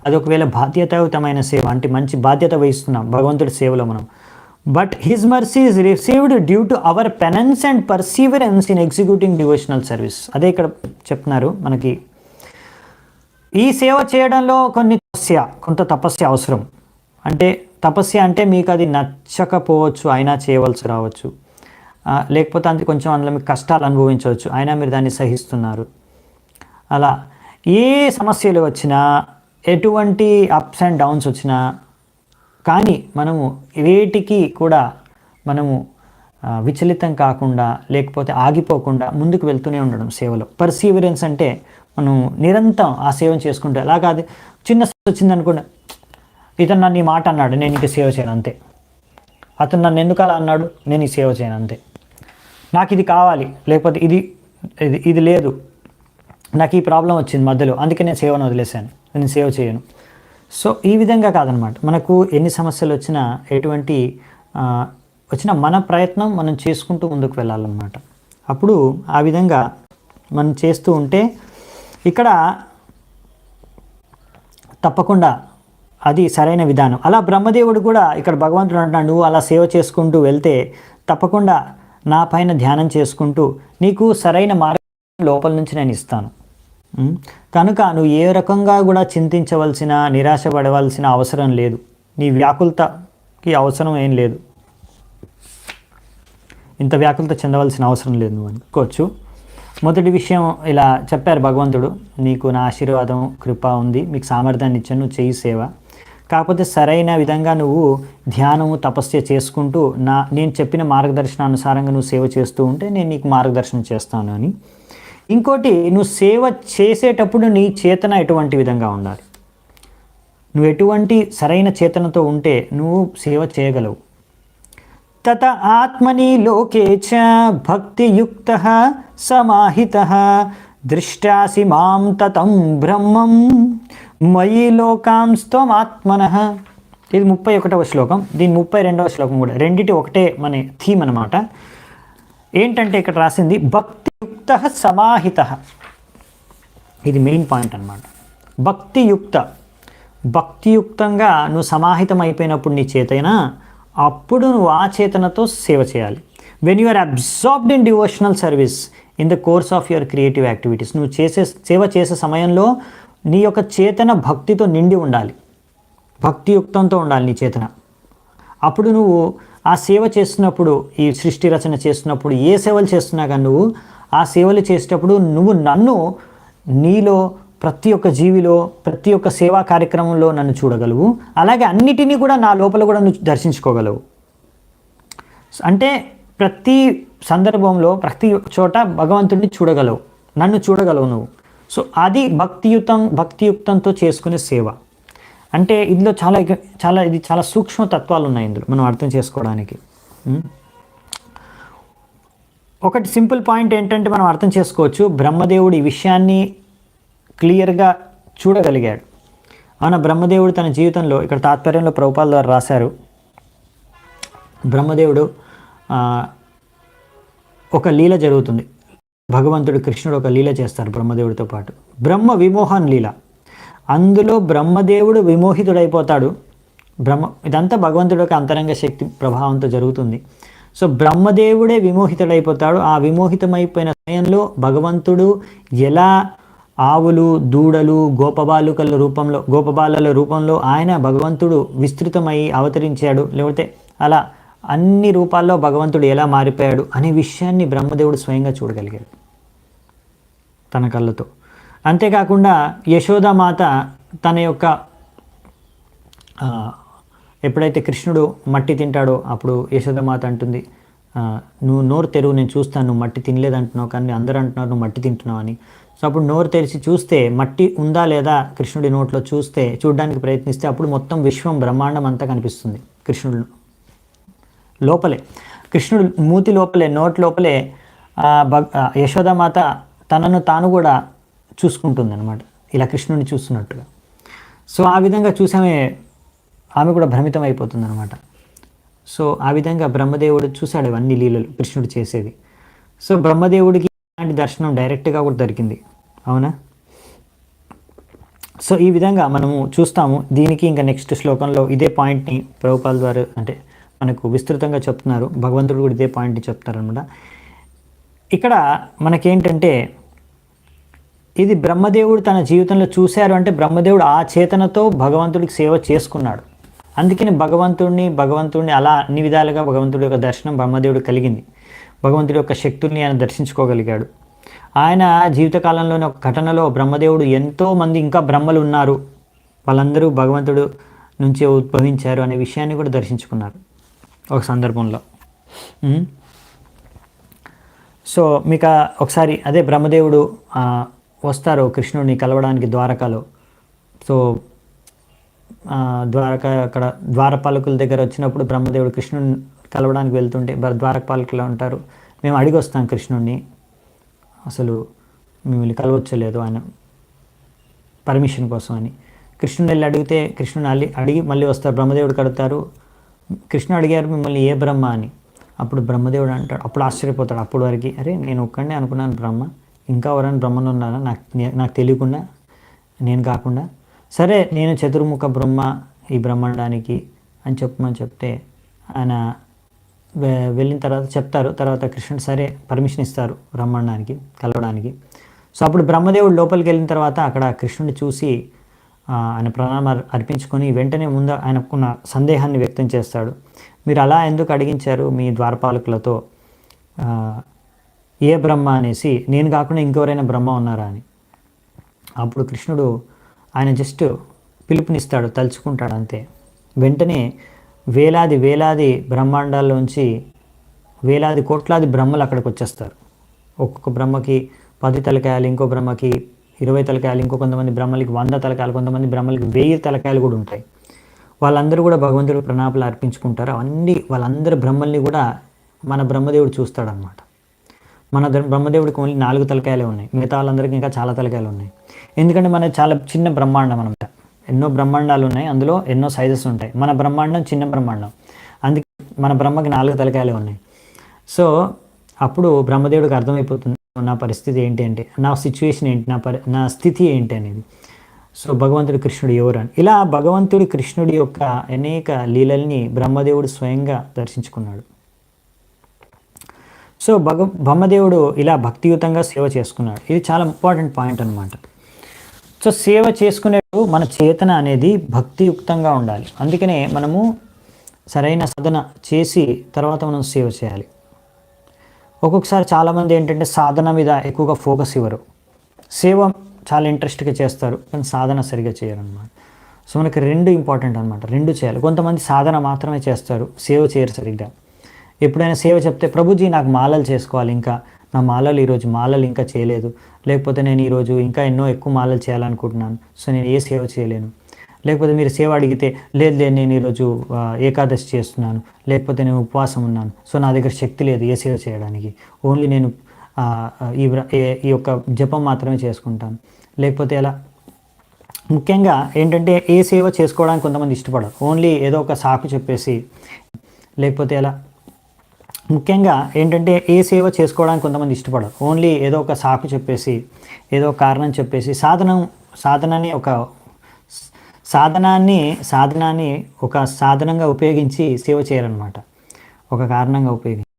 అది ఒకవేళ బాధ్యతాయుతమైన సేవ, అంటే మంచి బాధ్యత వహిస్తున్నాం భగవంతుడి సేవలో మనం, but his mercy is received due to our penance and perseverance in executing devotional service. అదే ఇక్కడ చెప్తున్నారు మనకి, ఈ సేవ చేయడంలో కొంత తపస్య అవసరం. అంటే తపస్య అంటే మీకు అది నచ్చకపోవచ్చు, అయినా చేయవలసి రావచ్చు, లేకపోతే అది కొంచెం అందులో మీకు కష్టాలు అనుభవించవచ్చు, అయినా మీరు దాన్ని సహిస్తున్నారు. అలా ఏ సమస్యలు వచ్చినా, ఎటువంటి అప్స్ అండ్ డౌన్స్ వచ్చినా కానీ మనము వేటికి కూడా మనము విచలితం కాకుండా, లేకపోతే ఆగిపోకుండా ముందుకు వెళ్తూనే ఉండడం సేవలో. పర్సీవరెన్స్ అంటే మనం నిరంతరం ఆ సేవను చేసుకుంటే, అలా కాదు చిన్న వచ్చింది అనుకోండి, ఇతను నన్ను ఈ మాట అన్నాడు, నేను ఇంక సేవ చేయను అంతే, అతను నన్ను ఎందుకు అలా అన్నాడు, నేను ఈ సేవ చేయను అంతే, నాకు ఇది కావాలి, లేకపోతే ఇది లేదు, నాకు ఈ ప్రాబ్లం వచ్చింది మధ్యలో, అందుకే నేను సేవను వదిలేశాను, నేను సేవ చేయను. సో ఈ విధంగా కాదనమాట. మనకు ఎన్ని సమస్యలు వచ్చినా, ఎటువంటి వచ్చినా మన ప్రయత్నం మనం చేసుకుంటూ ముందుకు వెళ్ళాలన్నమాట. అప్పుడు ఆ విధంగా మనం చేస్తూ ఉంటే ఇక్కడ తప్పకుండా అది సరైన విధానం. అలా బ్రహ్మదేవుడు కూడా ఇక్కడ భగవంతుడు అంటున్నాడు, నువ్వు అలా సేవ చేసుకుంటూ వెళ్తే తప్పకుండా నా పైన ధ్యానం చేసుకుంటూ నీకు సరైన మార్గం లోపల నుంచి నేను ఇస్తాను. కనుక నువ్వు ఏ రకంగా కూడా చింతించవలసిన, నిరాశపడవలసిన అవసరం లేదు, నీ వ్యాకులతకి అవసరం ఏం లేదు, ఇంత వ్యాకులత చెందవలసిన అవసరం లేదు నువ్వు అనుకోవచ్చు. మొదటి విషయం ఇలా చెప్పారు భగవంతుడు, నీకు నా ఆశీర్వాదం కృప ఉంది, మీకు సామర్థ్యాన్ని ఇచ్చాను, నువ్వు చెయ్యి సేవ, కాకపోతే సరైన విధంగా నువ్వు ధ్యానము తపస్య చేసుకుంటూ నేను చెప్పిన మార్గదర్శనానుసారంగా నువ్వు సేవ చేస్తూ ఉంటే నేను నీకు మార్గదర్శనం చేస్తాను అని. ఇంకోటి, నువ్వు సేవ చేసేటప్పుడు నీ చేతన ఎటువంటి విధంగా ఉండాలి, నువ్వు ఎటువంటి సరైన చేతనతో ఉంటే నువ్వు సేవ చేయగలవు. తత ఆత్మని లోకే చ భక్తియుక్తః సమాహితః దృష్టాసి మాం తతం బ్రహ్మం మయి లోకాంస్త్వమాత్మనః. ఇది 31వ శ్లోకం, దీని 32వ శ్లోకం కూడా, రెండిటి ఒకటే మన థీమ్ అనమాట. ఏంటంటే ఇక్కడ రాసింది భక్తియుక్తః సమాహితః, ఇది మెయిన్ పాయింట్ అనమాట. భక్తియుక్తంగా నువ్వు సమాహితం అయిపోయినప్పుడు నీ చేతైనా, అప్పుడు నువ్వు ఆ చేతనతో సేవ చేయాలి. When you are absorbed in devotional service in the course of your creative activities, నువ్వు సేవ చేసే సమయంలో నీ యొక్క చేతన భక్తితో నిండి ఉండాలి, భక్తియుక్తంతో ఉండాలి నీ చేతన. అప్పుడు నువ్వు ఆ సేవ చేస్తున్నప్పుడు, ఈ సృష్టి రచన చేస్తున్నప్పుడు, ఏ సేవలు చేస్తున్నా కానీ నువ్వు ఆ సేవలు చేసేటప్పుడు నువ్వు నన్ను నీలో, ప్రతి ఒక్క జీవిలో, ప్రతి ఒక్క సేవా కార్యక్రమంలో నన్ను చూడగలవు. అలాగే అన్నిటినీ కూడా నా లోపల కూడా నువ్వు దర్శించుకోగలవు. అంటే ప్రతి సందర్భంలో, ప్రతి చోట భగవంతుడిని చూడగలవు, నన్ను చూడగలవు నువ్వు. సో అది భక్తియుక్తంతో చేసుకునే సేవ. అంటే ఇందులో చాలా సూక్ష్మ తత్వాలు ఉన్నాయి ఇందులో మనం అర్థం చేసుకోవడానికి. ఒకటి సింపుల్ పాయింట్ ఏంటంటే మనం అర్థం చేసుకోవచ్చు, బ్రహ్మదేవుడు ఈ విషయాన్ని క్లియర్గా చూడగలిగాడు. అవునా, బ్రహ్మదేవుడు తన జీవితంలో, ఇక్కడ తాత్పర్యంలో ప్రభుపాల ద్వారా రాశారు, బ్రహ్మదేవుడు ఒక లీల జరుగుతుంది, భగవంతుడు కృష్ణుడు ఒక లీల చేస్తారు బ్రహ్మదేవుడితో పాటు, బ్రహ్మ విమోహన్ లీల. అందులో బ్రహ్మదేవుడు విమోహితుడైపోతాడు. ఇదంతా భగవంతుడి యొక్క అంతరంగ శక్తి ప్రభావంతో జరుగుతుంది. సో బ్రహ్మదేవుడే విమోహితుడైపోతాడు. ఆ విమోహితమైపోయిన సమయంలో భగవంతుడు ఎలా ఆవులు, దూడలు, గోపబాలల రూపంలో ఆయన భగవంతుడు విస్తృతమై అవతరించాడు, లేకపోతే అలా అన్ని రూపాల్లో భగవంతుడు ఎలా మారిపోయాడు అనే విషయాన్ని బ్రహ్మదేవుడు స్వయంగా చూడగలిగాడు. తన కళ్ళతో. అంతేకాకుండా యశోదామాత తన యొక్క ఎప్పుడైతే కృష్ణుడు మట్టి తింటాడో అప్పుడు యశోదామాత అంటుంది, నువ్వు నోరు తెరువు, నేను చూస్తాను, నువ్వు మట్టి తినలేదంటున్నావు కానీ అందరూ అంటున్నారు నువ్వు మట్టి తింటున్నావు అని. సో అప్పుడు నోరు తెరిచి చూస్తే మట్టి ఉందా లేదా కృష్ణుడి నోట్లో చూడడానికి ప్రయత్నిస్తే అప్పుడు మొత్తం విశ్వం బ్రహ్మాండం అంతా కనిపిస్తుంది కృష్ణుడు లోపలే. కృష్ణుడు మూతి లోపలే, నోటి లోపలే యశోదామాత తనను తాను కూడా చూసుకుంటుంది అనమాట, ఇలా కృష్ణుడిని చూస్తున్నట్టుగా. సో ఆ విధంగా చూసామే ఆమె కూడా భ్రమితం అయిపోతుంది అనమాట. సో ఆ విధంగా బ్రహ్మదేవుడు చూశాడు ఇవన్నీ లీలలు కృష్ణుడు చేసేది. సో బ్రహ్మదేవుడికి ఇలాంటి దర్శనం డైరెక్ట్గా కూడా దొరికింది, అవునా? సో ఈ విధంగా మనము చూస్తాము. దీనికి ఇంకా నెక్స్ట్ శ్లోకంలో ఇదే పాయింట్ని ప్రభుపాల్ ద్వారా అంటే మనకు విస్తృతంగా చెప్తున్నారు. భగవంతుడు కూడా ఇదే పాయింట్ని చెప్తారనమాట. ఇక్కడ మనకేంటంటే ఇది బ్రహ్మదేవుడు తన జీవితంలో చూశారు అంటే బ్రహ్మదేవుడు ఆ చేతనతో భగవంతుడికి సేవ చేసుకున్నాడు. అందుకని భగవంతుడిని అలా అన్ని విధాలుగా భగవంతుడి యొక్క దర్శనం బ్రహ్మదేవుడు కలిగింది. భగవంతుడి యొక్క శక్తుల్ని ఆయన దర్శించుకోగలిగాడు. ఆయన జీవితకాలంలోని ఒక ఘటనలో బ్రహ్మదేవుడు ఎంతోమంది ఇంకా బ్రహ్మలు ఉన్నారు, వాళ్ళందరూ భగవంతుడు నుంచే ఉద్భవించారు అనే విషయాన్ని కూడా దర్శించుకున్నారు ఒక సందర్భంలో. సో మీకు ఒకసారి అదే బ్రహ్మదేవుడు వస్తారు కృష్ణుడిని కలవడానికి ద్వారకాలో. సో అక్కడ ద్వారపాలకుల దగ్గర వచ్చినప్పుడు బ్రహ్మదేవుడు కృష్ణుడిని కలవడానికి వెళ్తుంటే ద్వారపాలకులు ఉంటారు, మేము అడిగి వస్తాం కృష్ణుడిని, అసలు మిమ్మల్ని కలవచ్చలేదు ఆయన పర్మిషన్ కోసం అని. కృష్ణుని వెళ్ళి అడిగితే కృష్ణుని అడిగి మళ్ళీ వస్తారు, బ్రహ్మదేవుడు కడతారు. కృష్ణుడు అడిగారు మిమ్మల్ని ఏ బ్రహ్మ అని. అప్పుడు బ్రహ్మదేవుడు అంటాడు, అప్పుడు ఆశ్చర్యపోతాడు. అప్పుడు వరకు అరే నేను ఒక్కడే అనుకున్నాను బ్రహ్మ, ఇంకా ఎవరైనా బ్రహ్మను ఉన్నారా నాకు తెలియకుండా, నేను కాకుండా, సరే నేను చతుర్ముఖ బ్రహ్మ ఈ బ్రహ్మాండానికి అని చెప్పమని చెప్తే ఆయన వెళ్ళిన తర్వాత చెప్తారు. తర్వాత కృష్ణుడు సరే పర్మిషన్ ఇస్తారు బ్రహ్మాండానికి కలవడానికి. సో అప్పుడు బ్రహ్మదేవుడు లోపలికి వెళ్ళిన తర్వాత అక్కడ కృష్ణుడిని చూసి ఆయన ప్రణామాలు అర్పించుకొని వెంటనే ముందు ఆయనకున్న సందేహాన్ని వ్యక్తం చేస్తాడు. మీరు అలా ఎందుకు అడిగించారు మీ ద్వారపాలకులతో ఏ బ్రహ్మ అనేసి, నేను కాకుండా ఇంకెవరైనా బ్రహ్మ ఉన్నారా అని. అప్పుడు కృష్ణుడు ఆయన జస్ట్ పిలుపునిస్తాడు, తలుచుకుంటాడు అంతే. వెంటనే వేలాది బ్రహ్మాండాల్లోంచి వేలాది కోట్లాది బ్రహ్మలు అక్కడికి వచ్చేస్తారు. ఒక్కొక్క బ్రహ్మకి 10 తలకాయలు, ఇంకో బ్రహ్మకి 20 తలకాయలు, ఇంకో కొంతమంది బ్రహ్మలకి 100 తలకాయలు, కొంతమంది బ్రహ్మలకి 1000 తలకాయలు కూడా ఉంటాయి. వాళ్ళందరూ కూడా భగవంతుడు ప్రణామాలు అర్పించుకుంటారు. వాళ్ళందరి బ్రహ్మల్ని కూడా మన బ్రహ్మదేవుడు చూస్తాడనమాట. మన బ్రహ్మదేవుడికి ఓన్లీ 4 తలకాయలే ఉన్నాయి, మిగతా వాళ్ళందరికీ ఇంకా చాలా తలకాయలు ఉన్నాయి. ఎందుకంటే మన చాలా చిన్న బ్రహ్మాండం అనమాట. ఎన్నో బ్రహ్మాండాలు ఉన్నాయి, అందులో ఎన్నో సైజెస్ ఉంటాయి. మన బ్రహ్మాండం చిన్న బ్రహ్మాండం, అందుకే మన బ్రహ్మకి 4 తలకాయలే ఉన్నాయి. సో అప్పుడు బ్రహ్మదేవుడికి అర్థమైపోతుంది నా పరిస్థితి ఏంటి అంటే, నా సిచ్యువేషన్ ఏంటి, నా స్థితి ఏంటి అనేది. సో భగవంతుడి కృష్ణుడు ఎవరు అని, ఇలా భగవంతుడి కృష్ణుడి యొక్క అనేక లీలల్ని బ్రహ్మదేవుడు స్వయంగా దర్శించుకున్నాడు. సో బ్రహ్మదేవుడు ఇలా భక్తియుతంగా సేవ చేసుకున్నాడు. ఇది చాలా ఇంపార్టెంట్ పాయింట్ అనమాట. సో సేవ చేసుకునేటప్పుడు మన చేతన అనేది భక్తియుక్తంగా ఉండాలి. అందుకనే మనము సరైన సాధన చేసి తర్వాత మనం సేవ చేయాలి. ఒక్కొక్కసారి చాలామంది ఏంటంటే సాధన మీద ఎక్కువగా ఫోకస్ ఇవ్వరు, సేవ చాలా ఇంట్రెస్ట్గా చేస్తారు కానీ సాధన సరిగా చేయరు అనమాట. సో మనకి 2 ఇంపార్టెంట్ అనమాట, 2 చేయాలి. కొంతమంది సాధన మాత్రమే చేస్తారు, సేవ చేయరు సరిగ్గా. ఎప్పుడైనా సేవ చెప్తే ప్రభుజీ నాకు మాలలు చేసుకోవాలి, ఇంకా నా మాలలు ఈరోజు మాలలు ఇంకా చేయలేదు, లేకపోతే నేను ఈరోజు ఇంకా ఎక్కువ మాలలు చేయాలనుకుంటున్నాను, సో నేను ఏ సేవ చేయలేను. లేకపోతే మీరు సేవ అడిగితే లేదు నేను ఈరోజు ఏకాదశి చేస్తున్నాను, లేకపోతే నేను ఉపవాసం ఉన్నాను, సో నా దగ్గర శక్తి లేదు ఏ సేవ చేయడానికి, ఓన్లీ నేను ఈ యొక్క జపం మాత్రమే చేసుకుంటాను. లేకపోతే ఎలా ముఖ్యంగా ఏంటంటే ఏ సేవ చేసుకోవడానికి కొంతమంది ఇష్టపడరు, ఓన్లీ ఏదో ఒక సాకు చెప్పేసి. లేకపోతే ఎలా ముఖ్యంగా ఏంటంటే ఏ సేవ చేసుకోవడానికి కొంతమంది ఇష్టపడరు, ఓన్లీ ఏదో ఒక సాకు చెప్పేసి, ఏదో ఒక కారణం చెప్పేసి సాధనాన్ని ఒక సాధనంగా ఉపయోగించి సేవ చేయరనమాట, ఒక కారణంగా ఉపయోగించి.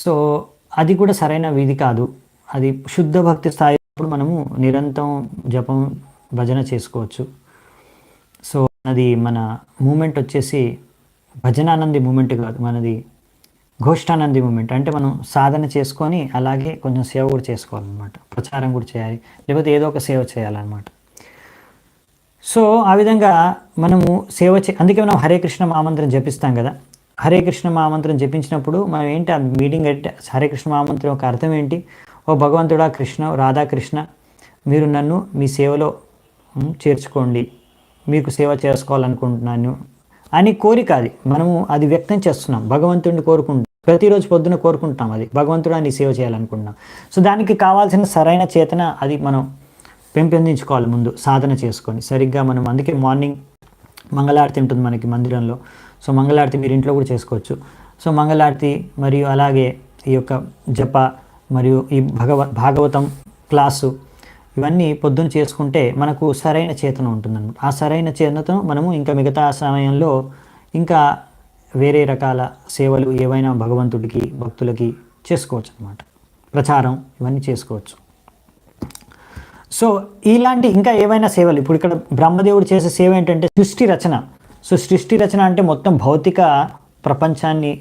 సో అది కూడా సరైన విధి కాదు. అది శుద్ధ భక్తి స్థాయిలో మనము నిరంతరం జపం భజన చేసుకోవచ్చు. సో అది మన మూమెంట్ వచ్చేసి భజనానంది మూమెంట్ కాదు, మనది ఘోష్టానంది మూమెంట్ అంటే మనం సాధన చేసుకొని అలాగే కొంచెం సేవ కూడా చేసుకోవాలన్నమాట, ప్రచారం కూడా చేయాలి, లేకపోతే ఏదో ఒక సేవ చేయాలన్నమాట. సో ఆ విధంగా మనము సేవ అందుకే మనం హరే కృష్ణ మహామంత్రం జపిస్తాం కదా. హరే కృష్ణ మహామంత్రం జపించినప్పుడు మనం ఏంటి ఆ మీటింగ్ అంటే హరే కృష్ణ మహామంత్రం యొక్క అర్థం ఏంటి? ఓ భగవంతుడా కృష్ణ, రాధాకృష్ణ, మీరు నన్ను మీ సేవలో చేర్చుకోండి, మీకు సేవ చేసుకోవాలనుకుంటున్నాను అని కోరిక. అది మనము అది వ్యక్తం చేస్తున్నాం, భగవంతుడిని కోరుకుంటాం, ప్రతిరోజు పొద్దున కోరుకుంటాం, అది భగవంతుడా నీ సేవ చేయాలనుకుంటున్నాం. సో దానికి కావాల్సిన సరైన చేతన అది మనం పెంపొందించుకోవాలి ముందు సాధన చేసుకొని సరిగ్గా. మనం అందుకే మార్నింగ్ మంగళారతి ఉంటుంది మనకి మందిరంలో. సో మంగళారతి మీరు ఇంట్లో కూడా చేసుకోవచ్చు. సో మంగళారతి మరియు అలాగే ఈ యొక్క జప మరియు ఈ భాగవతం క్లాసు ఇవన్నీ పొద్దున చేసుకుంటే మనకు సరైన చేతన ఉంటుందన్నమాట. ఆ సరైన చేతనతో మనము ఇంకా మిగతా సమయంలో ఇంకా వేరే రకాల సేవలు ఏవైనా భగవంతుడికి భక్తులకి చేసుకోవచ్చు అన్నమాట. ప్రచారం ఇవన్నీ చేసుకోవచ్చు. సో ఇలాంటి ఇంకా ఏవైనా సేవలు, ఇప్పుడు ఇక్కడ బ్రహ్మదేవుడు చేసే సేవ ఏంటంటే సృష్టి రచన. సో సృష్టి రచన అంటే మొత్తం భౌతిక ప్రపంచాన్ని,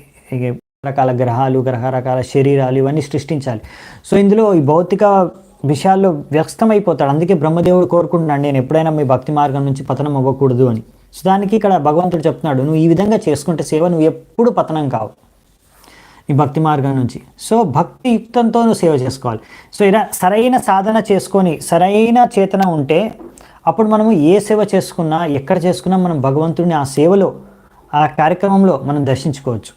రకాల గ్రహాలు, రకరకాల శరీరాలు ఇవన్నీ సృష్టించాలి. సో ఇందులో ఈ భౌతిక విషయాల్లో వ్యస్తమైపోతాడు. అందుకే బ్రహ్మదేవుడు కోరుకుంటున్నాడు, నేను ఎప్పుడైనా మీ భక్తి మార్గం నుంచి పతనం అవ్వకూడదు అని. సో దానికి ఇక్కడ భగవంతుడు చెప్తున్నాడు, నువ్వు ఈ విధంగా చేసుకుంటే సేవ నువ్వు ఎప్పుడు పతనం కావు ఈ భక్తి మార్గం నుంచి. సో భక్తి యుక్తంతో నువ్వు సేవ చేసుకోవాలి. సో ఇలా సరైన సాధన చేసుకొని సరైన చేతన ఉంటే అప్పుడు మనము ఏ సేవ చేసుకున్నా ఎక్కడ చేసుకున్నా మనం భగవంతుడిని ఆ సేవలో ఆ కార్యక్రమంలో మనం దర్శించుకోవచ్చు.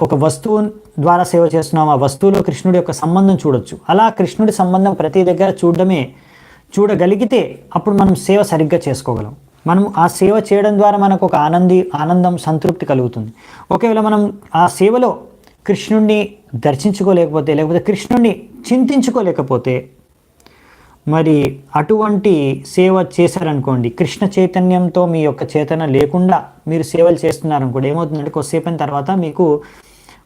ఒక వస్తువు ద్వారా సేవ చేస్తున్నాం, ఆ వస్తువులో కృష్ణుడి యొక్క సంబంధం చూడొచ్చు. అలా కృష్ణుడి సంబంధం ప్రతి దగ్గర చూడగలిగితే అప్పుడు మనం సేవ సరిగ్గా చేసుకోగలం. మనం ఆ సేవ చేయడం ద్వారా మనకు ఒక ఆనందం, సంతృప్తి కలుగుతుంది. ఒకవేళ మనం ఆ సేవలో కృష్ణుడిని దర్శించుకోలేకపోతే, లేకపోతే కృష్ణుడిని చింతించుకోలేకపోతే, మరి అటువంటి సేవ చేశారనుకోండి, కృష్ణ చైతన్యంతో మీ యొక్క చేతన లేకుండా మీరు సేవలు చేస్తున్నారనుకోండి, ఏమవుతుందంటే కొద్దిసేపు అయిన తర్వాత మీకు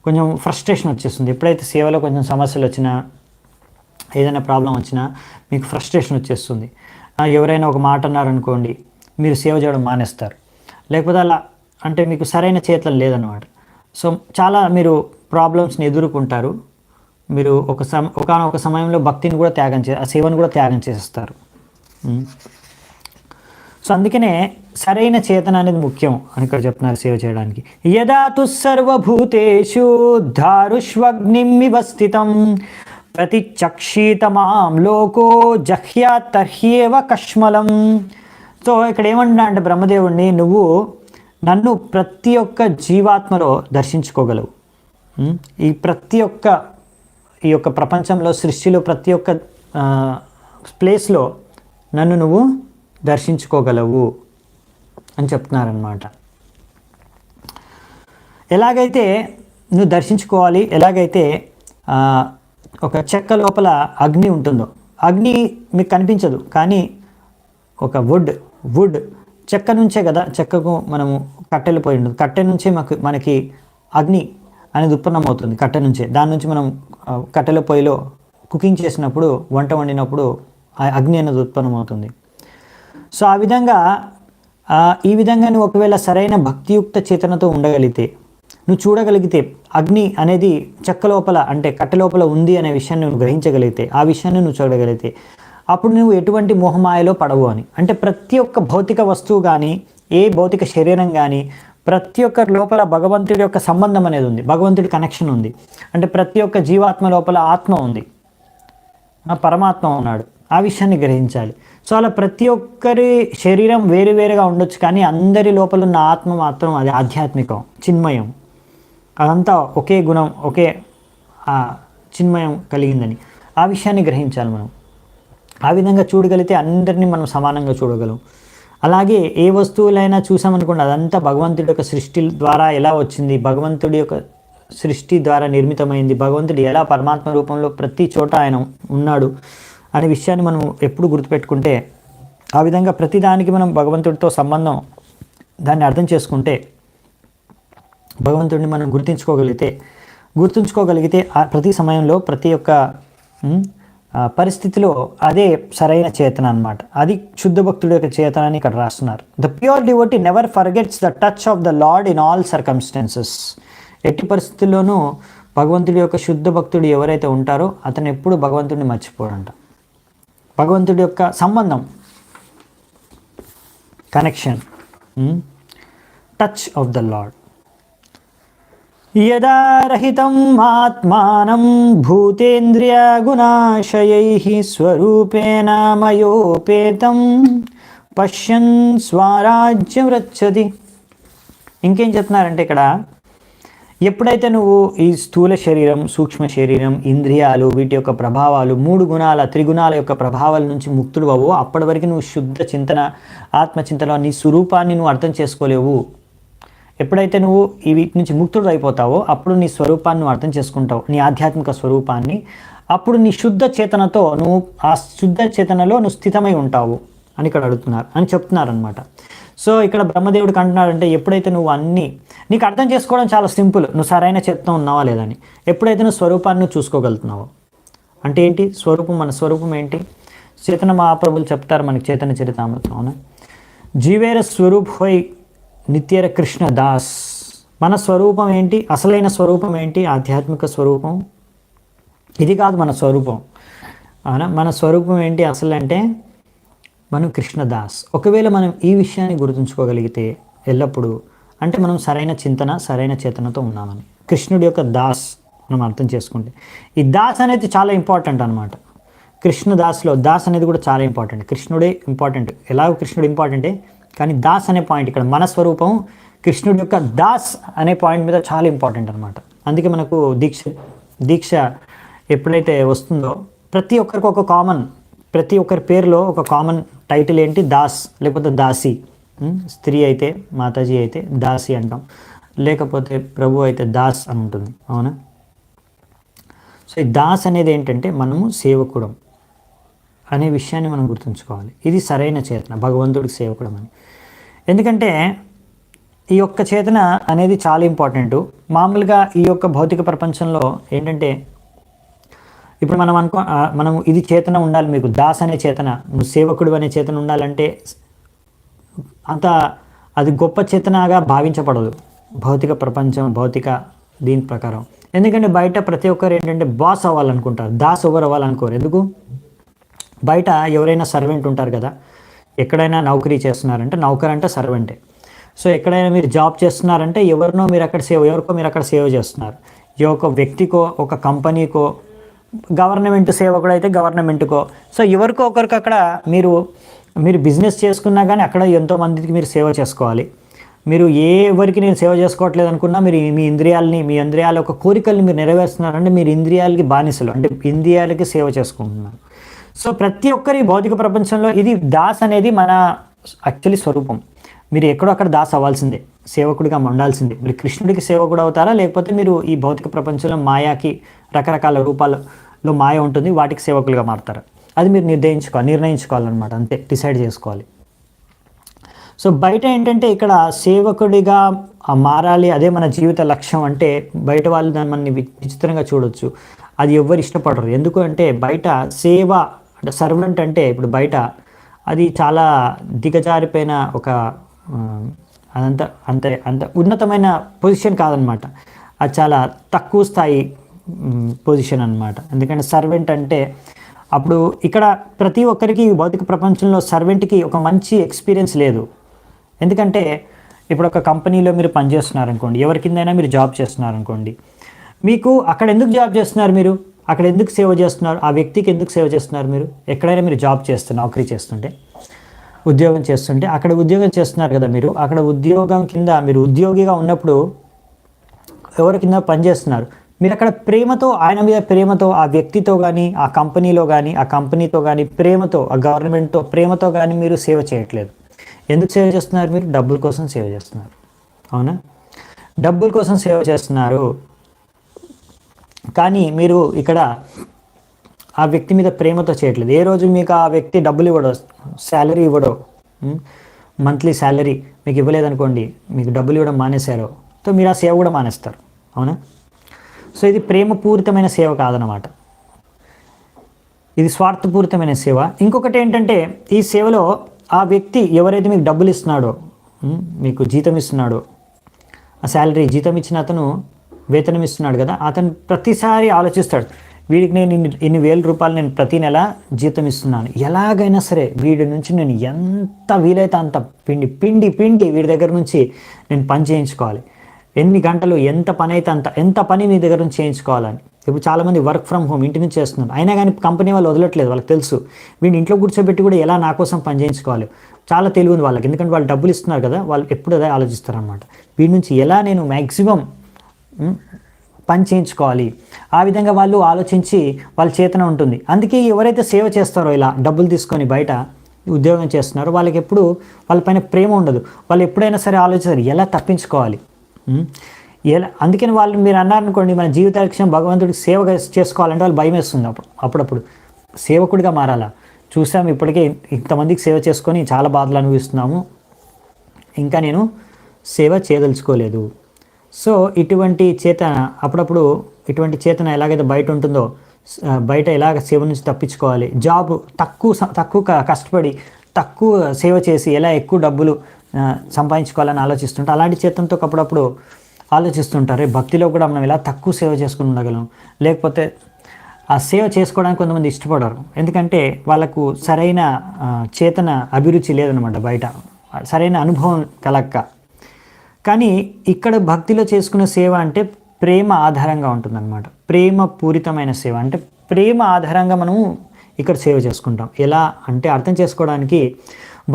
కొంచెం ఫ్రస్ట్రేషన్ వచ్చేస్తుంది. ఎప్పుడైతే సేవలో కొంచెం సమస్యలు వచ్చినా, ఏదైనా ప్రాబ్లం వచ్చినా మీకు ఫ్రస్ట్రేషన్ వచ్చేస్తుంది. ఎవరైనా ఒక మాట అన్నారనుకోండి, మీరు సేవ చేయడం మానేస్తారు. లేకపోతే అలా అంటే మీకు సరైన చేతన లేదన్నమాట. సో చాలా మీరు ప్రాబ్లమ్స్ని ఎదుర్కొంటారు. మీరు ఒకానొక సమయంలో భక్తిని కూడా ఆ సేవను కూడా త్యాగం చేసేస్తారు. సో అందుకనే సరైన చేతన అనేది ముఖ్యం అని ఇక్కడ చెప్తున్నారు సేవ చేయడానికి. యదా తు సర్వభూతేషు ధారుష్వగ్నిమివ స్థితం ప్రతిచక్షీతమాం లోకో జహ్యాత్ తర్హ్యేవ కష్మలం. సో ఇక్కడ ఏమంటున్నా అంటే బ్రహ్మదేవుడిని, నువ్వు నన్ను ప్రతి ఒక్క జీవాత్మలో దర్శించుకోగలవు. ఈ యొక్క ప్రపంచంలో, సృష్టిలో ప్రతి ఒక్క ప్లేస్లో నన్ను నువ్వు దర్శించుకోగలవు అని చెప్తున్నారన్నమాట. ఎలాగైతే నువ్వు దర్శించుకోవాలి, ఎలాగైతే ఒక చెక్క లోపల అగ్ని ఉంటుందో, అగ్ని మీకు కనిపించదు కానీ ఒక వుడ్ చెక్క నుంచే కదా, చెక్కకు మనము కట్టెలు పోయి ఉంటుంది, కట్టె నుంచే మనకి అగ్ని అనేది ఉత్పన్నమవుతుంది. కట్టె నుంచే, దాని నుంచి మనం కట్టెల పొయ్యిలో కుకింగ్ చేసినప్పుడు, వంట వండినప్పుడు ఆ అగ్ని అనేది ఉత్పన్నమవుతుంది. సో ఈ విధంగా నువ్వు ఒకవేళ సరైన భక్తియుక్త చేతనతో ఉండగలిగితే, నువ్వు చూడగలిగితే అగ్ని అనేది చెక్క లోపల అంటే కట్టె లోపల ఉంది అనే విషయాన్ని నువ్వు గ్రహించగలిగితే, ఆ విషయాన్ని నువ్వు చూడగలిగితే అప్పుడు నువ్వు ఎటువంటి మోహమాయలో పడవు అని. అంటే ప్రతి ఒక్క భౌతిక వస్తువు కానీ, ఏ భౌతిక శరీరం కానీ, ప్రతి ఒక్క లోపల భగవంతుడి యొక్క సంబంధం అనేది ఉంది, భగవంతుడి కనెక్షన్ ఉంది. అంటే ప్రతి ఒక్క జీవాత్మ లోపల ఆత్మ ఉంది, పరమాత్మ ఉన్నాడు. ఆ విషయాన్ని గ్రహించాలి. సో అలా ప్రతి ఒక్కరి శరీరం వేరువేరుగా ఉండొచ్చు కానీ అందరి లోపల ఉన్న ఆత్మ మాత్రం అది ఆధ్యాత్మికం, చిన్మయం. అదంతా ఒకే గుణం, ఒకే చిన్మయం కలిగిందని ఆ విషయాన్ని గ్రహించాలి మనం. ఆ విధంగా చూడగలిగితే అందరినీ మనం సమానంగా చూడగలం. అలాగే ఏ వస్తువులైనా చూసామనుకోండి, అదంతా భగవంతుడి యొక్క సృష్టి ద్వారా ఎలా వచ్చింది, భగవంతుడి యొక్క సృష్టి ద్వారా నిర్మితమైంది, భగవంతుడు ఎలా పరమాత్మ రూపంలో ప్రతి చోట ఆయన ఉన్నాడు అనే విషయాన్ని మనం ఎప్పుడు గుర్తుపెట్టుకుంటే, ఆ విధంగా ప్రతిదానికి మనం భగవంతుడితో సంబంధం దాన్ని అర్థం చేసుకుంటే, భగవంతుడిని మనం గుర్తుంచుకోగలిగితే ప్రతి సమయంలో ప్రతి ఒక్క పరిస్థితిలో అదే సరైన చేతన అన్నమాట. అది శుద్ధ భక్తుడి యొక్క చేతన అని ఇక్కడ రాస్తున్నారు. The pure devotee never forgets the touch of the lord in all circumstances. ఎట్టి పరిస్థితుల్లోనూ భగవంతుడి యొక్క శుద్ధ భక్తుడు ఎవరైతే ఉంటారో అతను ఎప్పుడు భగవంతుడిని మర్చిపోడంట. భగవంతుడి యొక్క సంబంధం, connection, touch of the lord. యదా రహితం ఆత్మానం భూతేంద్రియ గుణాశయైః స్వరూపేణ మయోపేతం పశ్యన్ స్వరాజ్యం రచ్చతి. ఇంకేం చెప్తున్నారంటే ఇక్కడ, ఎప్పుడైతే నువ్వు ఈ స్థూల శరీరం, సూక్ష్మ శరీరం, ఇంద్రియాలు, వీటి యొక్క ప్రభావాలు, 3 గుణాల, త్రిగుణాల యొక్క ప్రభావాల నుంచి ముక్తుడు అవ్వో, అప్పటి వరకు నువ్వు శుద్ధ చింతన, ఆత్మచింతన, నీ స్వరూపాన్ని నువ్వు అర్థం చేసుకోలేవు. ఎప్పుడైతే నువ్వు వీటి నుంచి ముక్తుడు అయిపోతావో అప్పుడు నీ స్వరూపాన్ని నువ్వు అర్థం చేసుకుంటావు, నీ ఆధ్యాత్మిక స్వరూపాన్ని. అప్పుడు నీ శుద్ధ చేతనతో నువ్వు ఆ శుద్ధ చేతనలో నువ్వు స్థితమై ఉంటావు అని ఇక్కడ అడుగుతున్నారు అని చెప్తున్నారనమాట. సో ఇక్కడ బ్రహ్మదేవుడికి అంటున్నాడంటే, ఎప్పుడైతే నువ్వు అన్నీ నీకు అర్థం చేసుకోవడం చాలా సింపుల్, నువ్వు సరైన చేతనం ఉన్నావా లేదని. ఎప్పుడైతే నువ్వు స్వరూపాన్ని చూసుకోగలుగుతున్నావో, అంటే ఏంటి స్వరూపం, మన స్వరూపం ఏంటి? చేతన మహాప్రభులు చెప్తారు మనకి చైతన్య చరితామృతం, అవునా? జీవేర స్వరూప్ హోయ్ నిత్యర కృష్ణ దాస్. మన స్వరూపం ఏంటి? అసలైన స్వరూపం ఏంటి? ఆధ్యాత్మిక స్వరూపం ఇది కాదు మన స్వరూపం, అవునా? మన స్వరూపం ఏంటి అసలు అంటే మనం కృష్ణదాస్. ఒకవేళ మనం ఈ విషయాన్ని గుర్తుంచుకోగలిగితే ఎల్లప్పుడూ, అంటే మనం సరైన చింతన, సరైన చేతనతో ఉన్నామని, కృష్ణుడి యొక్క దాస్ మనం అర్థం చేసుకుంటే. ఈ దాస్ అనేది చాలా ఇంపార్టెంట్ అనమాట. కృష్ణదాస్లో దాస్ అనేది కూడా చాలా ఇంపార్టెంట్. కృష్ణుడే ఇంపార్టెంట్, ఎలాగో కృష్ణుడు ఇంపార్టెంటే, కానీ దాస్ అనే పాయింట్ ఇక్కడ మన స్వరూపం కృష్ణుడి యొక్క దాస్ అనే పాయింట్ మీద చాలా ఇంపార్టెంట్ అనమాట. అందుకే మనకు దీక్ష ఎప్పుడైతే వస్తుందో ప్రతి ఒక్కరికి ఒక కామన్, ప్రతి ఒక్కరి పేరులో ఒక కామన్ టైటిల్ ఏంటి? దాస్ లేకపోతే దాసి. స్త్రీ అయితే మాతాజీ అయితే దాసి అంటాం, లేకపోతే ప్రభు అయితే దాస్ అని ఉంటుంది, అవునా? సో ఈ దాస్ అనేది ఏంటంటే మనము సేవకుడం అనే విషయాన్ని మనం గుర్తుంచుకోవాలి. ఇది సరైన చేతన, భగవంతుడికి సేవకుడం అని. ఎందుకంటే ఈ యొక్క చేతన అనేది చాలా ఇంపార్టెంట్. మామూలుగా ఈ యొక్క భౌతిక ప్రపంచంలో ఏంటంటే, ఇప్పుడు మనం ఇది చేతన ఉండాలి, మీకు దాస్ అనే చేతన, నువ్వు సేవకుడు అనే చేతన ఉండాలంటే అంత అది గొప్ప చేతనగా భావించబడదు భౌతిక ప్రపంచం, భౌతిక దీని ప్రకారం. ఎందుకంటే బయట ప్రతి ఒక్కరు ఏంటంటే బాస్ అవ్వాలనుకుంటారు, దాస్ ఎవరు అవ్వాలనుకోరు. ఎందుకు? బయట ఎవరైనా సర్వెంట్ ఉంటారు కదా, ఎక్కడైనా నౌకరీ చేస్తున్నారంటే నౌకర్ అంటే సర్వెంటే. సో ఎక్కడైనా మీరు జాబ్ చేస్తున్నారంటే ఎవరికో మీరు అక్కడ సేవ చేస్తున్నారు. ఈ ఒక వ్యక్తికో, ఒక కంపెనీకో, గవర్నమెంట్ సేవకుడు అయితే గవర్నమెంట్కో. సో ఎవరికో ఒకరికి అక్కడ మీరు బిజినెస్ చేసుకున్నా కానీ అక్కడ ఎంతోమందికి మీరు సేవ చేసుకోవాలి. మీరు ఎవరికి నేను సేవ చేసుకోవట్లేదు అనుకున్నా, మీరు మీ ఇంద్రియాల యొక్క కోరికల్ని మీరు నెరవేరుస్తున్నారంటే మీరు ఇంద్రియాలకి బానిసలు, అంటే ఇంద్రియాలకి సేవ చేసుకుంటున్నారు. సో ప్రతి ఒక్కరి భౌతిక ప్రపంచంలో ఇది దాస్ అనేది మన యాక్చువల్లీ స్వరూపం. మీరు ఎక్కడో అక్కడ దాస్ అవ్వాల్సిందే, సేవకుడిగా ఉండాల్సిందే. మీరు కృష్ణుడికి సేవకుడు అవుతారా, లేకపోతే మీరు ఈ భౌతిక ప్రపంచంలో మాయాకి రకరకాల రూపాలలో మాయ ఉంటుంది, వాటికి సేవకులుగా మారుతారు. అది మీరు నిర్ణయించుకోవాలన్నమాట, అంతే, డిసైడ్ చేసుకోవాలి. సో బయట ఏంటంటే ఇక్కడ సేవకుడిగా మారాలి, అదే మన జీవిత లక్ష్యం అంటే బయట వాళ్ళు దాన్ని మనని విచిత్రంగా చూడొచ్చు. అది ఎవ్వరు ఇష్టపడరు. ఎందుకు అంటే బయట సేవ అంటే సర్వెంట్ అంటే ఇప్పుడు బయట అది చాలా దిగజారిపోయిన ఒక అంత ఉన్నతమైన పొజిషన్ కాదనమాట. అది చాలా తక్కువ స్థాయి పొజిషన్ అనమాట. ఎందుకంటే సర్వెంట్ అంటే అప్పుడు ఇక్కడ ప్రతి ఒక్కరికి భౌతిక ప్రపంచంలో సర్వెంట్కి ఒక మంచి ఎక్స్పీరియన్స్ లేదు. ఎందుకంటే ఇప్పుడు ఒక కంపెనీలో మీరు పనిచేస్తున్నారనుకోండి, ఎవరి కిందైనా మీరు జాబ్ చేస్తున్నారనుకోండి, మీకు అక్కడ ఎందుకు జాబ్ చేస్తున్నారు, మీరు అక్కడ ఎందుకు సేవ చేస్తున్నారు, ఆ వ్యక్తికి ఎందుకు సేవ చేస్తున్నారు? మీరు ఎక్కడైనా మీరు జాబ్ నౌకరీ చేస్తుంటే, ఉద్యోగం చేస్తుంటే, అక్కడ ఉద్యోగం చేస్తున్నారు కదా, మీరు అక్కడ ఉద్యోగం కింద మీరు ఉద్యోగిగా ఉన్నప్పుడు ఎవరి కింద పనిచేస్తున్నారు, మీరు అక్కడ ప్రేమతో, ఆయన మీద ప్రేమతో, ఆ వ్యక్తితో కానీ, ఆ కంపెనీలో కానీ, ఆ కంపెనీతో కానీ ప్రేమతో, ఆ గవర్నమెంట్తో ప్రేమతో కానీ మీరు సేవ చేయట్లేదు. ఎందుకు సేవ చేస్తున్నారు? మీరు డబ్బుల కోసం సేవ చేస్తున్నారు, అవునా? డబ్బుల కోసం సేవ చేస్తున్నారు, కానీ మీరు ఇక్కడ ఆ వ్యక్తి మీద ప్రేమతో చేయట్లేదు. ఏ రోజు మీకు ఆ వ్యక్తి డబ్బులు ఇవ్వడో, శాలరీ ఇవ్వడో, మంత్లీ శాలరీ మీకు ఇవ్వలేదనుకోండి, మీకు డబ్బులు ఇవ్వడం మానేశారో, సో మీరు ఆ సేవ కూడా మానేస్తారు, అవునా? సో ఇది ప్రేమపూరితమైన సేవ కాదనమాట, ఇది స్వార్థపూరితమైన సేవ. ఇంకొకటి ఏంటంటే ఈ సేవలో ఆ వ్యక్తి ఎవరైతే మీకు డబ్బులు ఇస్తున్నాడో, మీకు జీతం ఇస్తున్నాడో, ఆ శాలరీ జీతం ఇచ్చిన అతను వేతనం ఇస్తున్నాడు కదా, అతను ప్రతిసారి ఆలోచిస్తాడు, వీడికి నేను ఇన్ని వేల రూపాయలు నేను ప్రతి నెల జీతం ఇస్తున్నాను, ఎలాగైనా సరే వీడి నుంచి నేను ఎంత వీలైతే అంత పిండి పిండి పిండి వీడి దగ్గర నుంచి నేను పని చేయించుకోవాలి, ఎన్ని గంటలు ఎంత పని అయితే ఎంత పని మీ దగ్గర నుంచి చేయించుకోవాలని. ఇప్పుడు చాలామంది వర్క్ ఫ్రమ్ హోమ్ ఇంటి నుంచి చేస్తున్నారు, అయినా కానీ కంపెనీ వాళ్ళు వదలట్లేదు, వాళ్ళకి తెలుసు వీడిని ఇంట్లో కూర్చోబెట్టి కూడా ఎలా నా కోసం పని చేయించుకోవాలి. చాలా తెలివి ఉంది వాళ్ళకి, ఎందుకంటే వాళ్ళు డబ్బులు ఇస్తున్నారు కదా, వాళ్ళు ఎప్పుడు అదే ఆలోచిస్తారనమాట, వీడి నుంచి ఎలా నేను మ్యాక్సిమం పని చేయించుకోవాలి. ఆ విధంగా వాళ్ళు ఆలోచించి వాళ్ళ చేతన ఉంటుంది. అందుకే ఎవరైతే సేవ చేస్తారో ఇలా డబ్బులు తీసుకొని బయట ఉద్యోగం చేస్తున్నారో వాళ్ళకి ఎప్పుడు వాళ్ళపైన ప్రేమ ఉండదు. వాళ్ళు ఎప్పుడైనా సరే ఆలోచిస్తారు ఎలా తప్పించుకోవాలి, ఎలా. అందుకని వాళ్ళు మీరు అన్నారనుకోండి, మన జీవిత లక్ష్యం భగవంతుడికి సేవ చేసుకోవాలంటే వాళ్ళు భయం వేస్తుంది. అప్పుడప్పుడు సేవకుడిగా మారాలా. చూసాము ఇప్పటికే ఇంతమందికి సేవ చేసుకొని చాలా బాధలు అనుభవిస్తున్నాము, ఇంకా నేను సేవ చేయదలుచుకోలేదు. సో ఇటువంటి చేతన అప్పుడప్పుడు ఇటువంటి చేతన ఎలాగైతే బయట ఉంటుందో, బయట ఎలాగ సేవ నుంచి తప్పించుకోవాలి, జాబ్ తక్కువ కష్టపడి తక్కువ సేవ చేసి ఎలా ఎక్కువ డబ్బులు సంపాదించుకోవాలని ఆలోచిస్తుంటే, అలాంటి చేతంతో అప్పుడప్పుడు ఆలోచిస్తుంటారు భక్తిలో కూడా మనం ఎలా తక్కువ సేవ చేసుకుని ఉండగలం. లేకపోతే ఆ సేవ చేసుకోవడానికి కొంతమంది ఇష్టపడరు, ఎందుకంటే వాళ్ళకు సరైన చేతన అభిరుచి లేదనమాట, బయట సరైన అనుభవం కలక్క. కానీ ఇక్కడ భక్తిలో చేసుకునే సేవ అంటే ప్రేమ ఆధారంగా ఉంటుందన్నమాట. ప్రేమ పూరితమైన సేవ అంటే ప్రేమ ఆధారంగా మనము ఇక్కడ సేవ చేసుకుంటాం. ఎలా అంటే అర్థం చేసుకోవడానికి,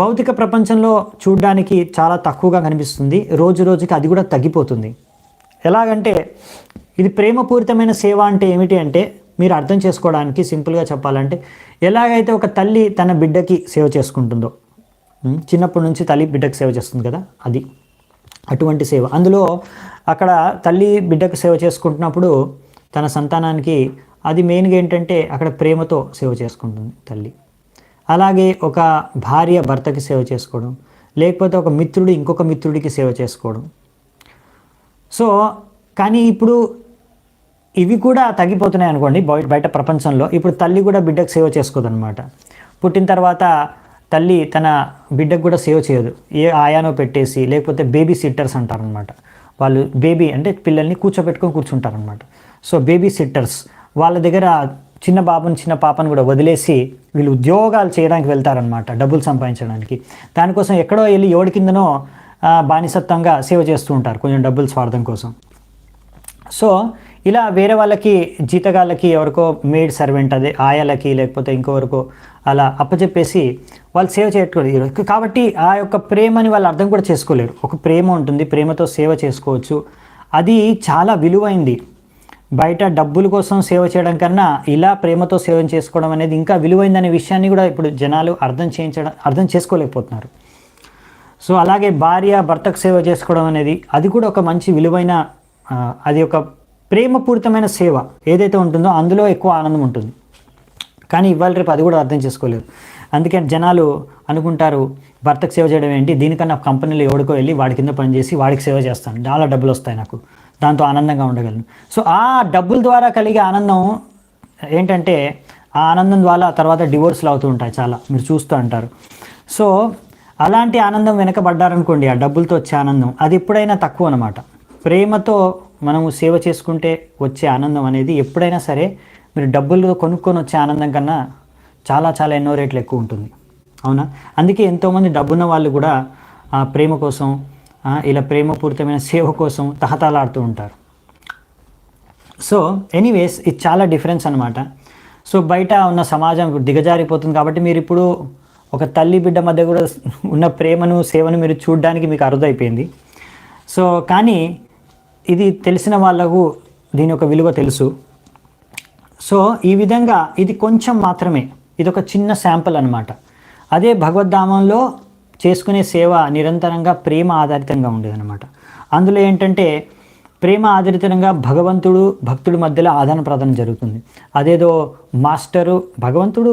భౌతిక ప్రపంచంలో చూడడానికి చాలా తక్కువగా కనిపిస్తుంది, రోజు రోజుకి అది కూడా తగ్గిపోతుంది. ఎలాగంటే ఇది ప్రేమపూరితమైన సేవ అంటే ఏమిటి అంటే, మీరు అర్థం చేసుకోవడానికి సింపుల్గా చెప్పాలంటే, ఎలాగైతే ఒక తల్లి తన బిడ్డకి సేవ చేసుకుంటుందో, చిన్నప్పటి నుంచి తల్లి బిడ్డకి సేవ చేస్తుంది కదా, అది అటువంటి సేవ. అందులో అక్కడ తల్లి బిడ్డకు సేవ చేసుకుంటున్నప్పుడు తన సంతానానికి అది మెయిన్గా ఏంటంటే అక్కడ ప్రేమతో సేవ చేసుకుంటుంది తల్లి. అలాగే ఒక భార్య భర్తకి సేవ చేసుకోవడం, లేకపోతే ఒక మిత్రుడు ఇంకొక మిత్రుడికి సేవ చేసుకోవడం. సో కానీ ఇప్పుడు ఇవి కూడా తగ్గిపోతున్నాయి అనుకోండి బయట ప్రపంచంలో. ఇప్పుడు తల్లి కూడా బిడ్డకు సేవ చేసుకోదన్నమాట. పుట్టిన తర్వాత తల్లి తన బిడ్డకు కూడా సేవ చేయదు, ఏ ఆయానో పెట్టేసి, లేకపోతే బేబీ సిట్టర్స్ అంటారనమాట. వాళ్ళు బేబీ అంటే పిల్లల్ని కూర్చుంటారనమాట. సో బేబీ సిట్టర్స్ వాళ్ళ దగ్గర చిన్న బాబుని చిన్న పాపను కూడా వదిలేసి వీళ్ళు ఉద్యోగాలు చేయడానికి వెళ్తారనమాట, డబ్బులు సంపాదించడానికి. దానికోసం ఎక్కడో వెళ్ళి ఎవడి కిందనో బానిసత్వంగా సేవ చేస్తూ ఉంటారు, కొంచెం డబ్బులు స్వార్థం కోసం. సో ఇలా వేరే వాళ్ళకి, జీతగాళ్ళకి, ఎవరికో మేడ్ సర్వెంట్ అదే ఆయాలకి, లేకపోతే ఇంకొవరికో అలా అప్పచెప్పేసి వాళ్ళు సేవ చేయట్లేదు. కాబట్టి ఆ యొక్క ప్రేమని వాళ్ళు అర్థం కూడా చేసుకోలేరు. ఒక ప్రేమ ఉంటుంది, ప్రేమతో సేవ చేసుకోవచ్చు, అది చాలా విలువైంది. బయట డబ్బుల కోసం సేవ చేయడం కన్నా ఇలా ప్రేమతో సేవ చేసుకోవడం అనేది ఇంకా విలువైందనే విషయాన్ని కూడా ఇప్పుడు జనాలు అర్థం చేసుకోలేకపోతున్నారు. సో అలాగే భార్య భర్తకు సేవ చేసుకోవడం అనేది అది కూడా ఒక మంచి విలువైన, అది ఒక ప్రేమపూరితమైన సేవ ఏదైతే ఉంటుందో అందులో ఎక్కువ ఆనందం ఉంటుంది. కానీ ఇవాళ రేపు అది కూడా అర్థం చేసుకోలేరు. అందుకే జనాలు అనుకుంటారు భర్తకు సేవ చేయడం ఏంటి, దీనికన్నా కంపెనీలో ఎవడికో వెళ్ళి వాడి కింద పనిచేసి వాడికి సేవ చేస్తాను, చాలా డబ్బులు వస్తాయి నాకు, దాంతో ఆనందంగా ఉండగలను. సో ఆ డబ్బుల ద్వారా కలిగే ఆనందం ఏంటంటే, ఆ ఆనందం ద్వారా తర్వాత డివోర్స్లు అవుతూ ఉంటాయి చాలా, మీరు చూస్తూ అంటారు. సో అలాంటి ఆనందం వెనకబడ్డారనుకోండి, ఆ డబ్బులతో వచ్చే ఆనందం అది ఎప్పుడైనా తక్కువ అన్నమాట. ప్రేమతో మనము సేవ చేసుకుంటే వచ్చే ఆనందం అనేది ఎప్పుడైనా సరే మీరు డబ్బులు కొనుక్కొని వచ్చే ఆనందం కన్నా చాలా చాలా ఎన్నో రేట్లు ఎక్కువ ఉంటుంది, అవునా? అందుకే ఎంతోమంది డబ్బున్న వాళ్ళు కూడా ఆ ప్రేమ కోసం, ఇలా ప్రేమపూరితమైన సేవ కోసం తహతలాడుతూ ఉంటారు. సో ఎనీవేస్ ఇది చాలా డిఫరెన్స్ అనమాట. సో బయట ఉన్న సమాజం దిగజారిపోతుంది కాబట్టి మీరు ఇప్పుడు ఒక తల్లి బిడ్డ మధ్య కూడా ఉన్న ప్రేమను సేవను మీరు చూడడానికి మీకు అరుదైపోయింది. సో కానీ ఇది తెలిసిన వాళ్ళకు దీని యొక్క విలువ తెలుసు. సో ఈ విధంగా ఇది కొంచెం మాత్రమే, ఇది ఒక చిన్న శాంపుల్ అనమాట. అదే భగవద్ధామంలో చేసుకునే సేవ నిరంతరంగా ప్రేమ ఆధారితంగా ఉండేదన్నమాట. అందులో ఏంటంటే ప్రేమ ఆధారితంగా భక్తుడి మధ్యలో ఆదాన ప్రదానం జరుగుతుంది. అదేదో మాస్టరు, భగవంతుడు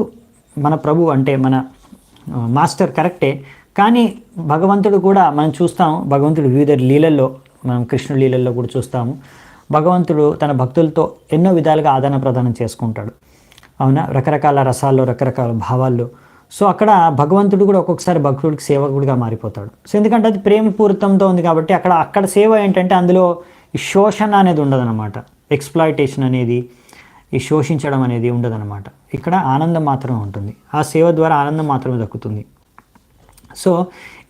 మన ప్రభు అంటే మన మాస్టర్ కరెక్టే, కానీ భగవంతుడు కూడా మనం చూస్తాం, భగవంతుడు వివిధ లీలల్లో, మనం కృష్ణుడి లీలల్లో కూడా చూస్తాము, భగవంతుడు తన భక్తులతో ఎన్నో విధాలుగా ఆదాన ప్రదానం చేసుకుంటాడు, అవునా? రకరకాల రసాల్లో, రకరకాల భావాల్లో. సో అక్కడ భగవంతుడు కూడా ఒక్కొక్కసారి భక్తుడికి సేవకుడిగా మారిపోతాడు. సో ఎందుకంటే అది ప్రేమపూరితంతో ఉంది కాబట్టి అక్కడ సేవ ఏంటంటే అందులో ఈ శోషణ అనేది ఉండదన్నమాట, ఎక్స్ప్లాయిటేషన్ అనేది, ఈ శోషించడం అనేది ఉండదన్నమాట. ఇక్కడ ఆనందం మాత్రమే ఉంటుంది, ఆ సేవ ద్వారా ఆనందం మాత్రమే దక్కుతుంది. సో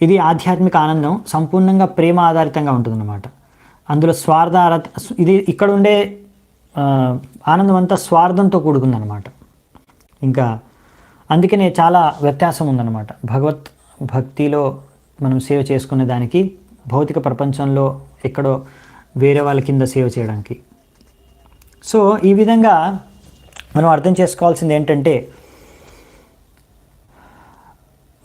ఇది ఆధ్యాత్మిక ఆనందం సంపూర్ణంగా ప్రేమ ఆధారితంగా ఉంటుందన్నమాట. అందులో ఇది ఇక్కడ ఉండే ఆనందం అంతా స్వార్థంతో కూడుకుందన్నమాట. ఇంకా అందుకనే చాలా వ్యత్యాసం ఉందన్నమాట భగవత్ భక్తిలో మనం సేవ చేసుకునే దానికి, భౌతిక ప్రపంచంలో ఎక్కడో వేరే వాళ్ళ కింద సేవ చేయడానికి. సో ఈ విధంగా మనం అర్థం చేసుకోవాల్సింది ఏంటంటే,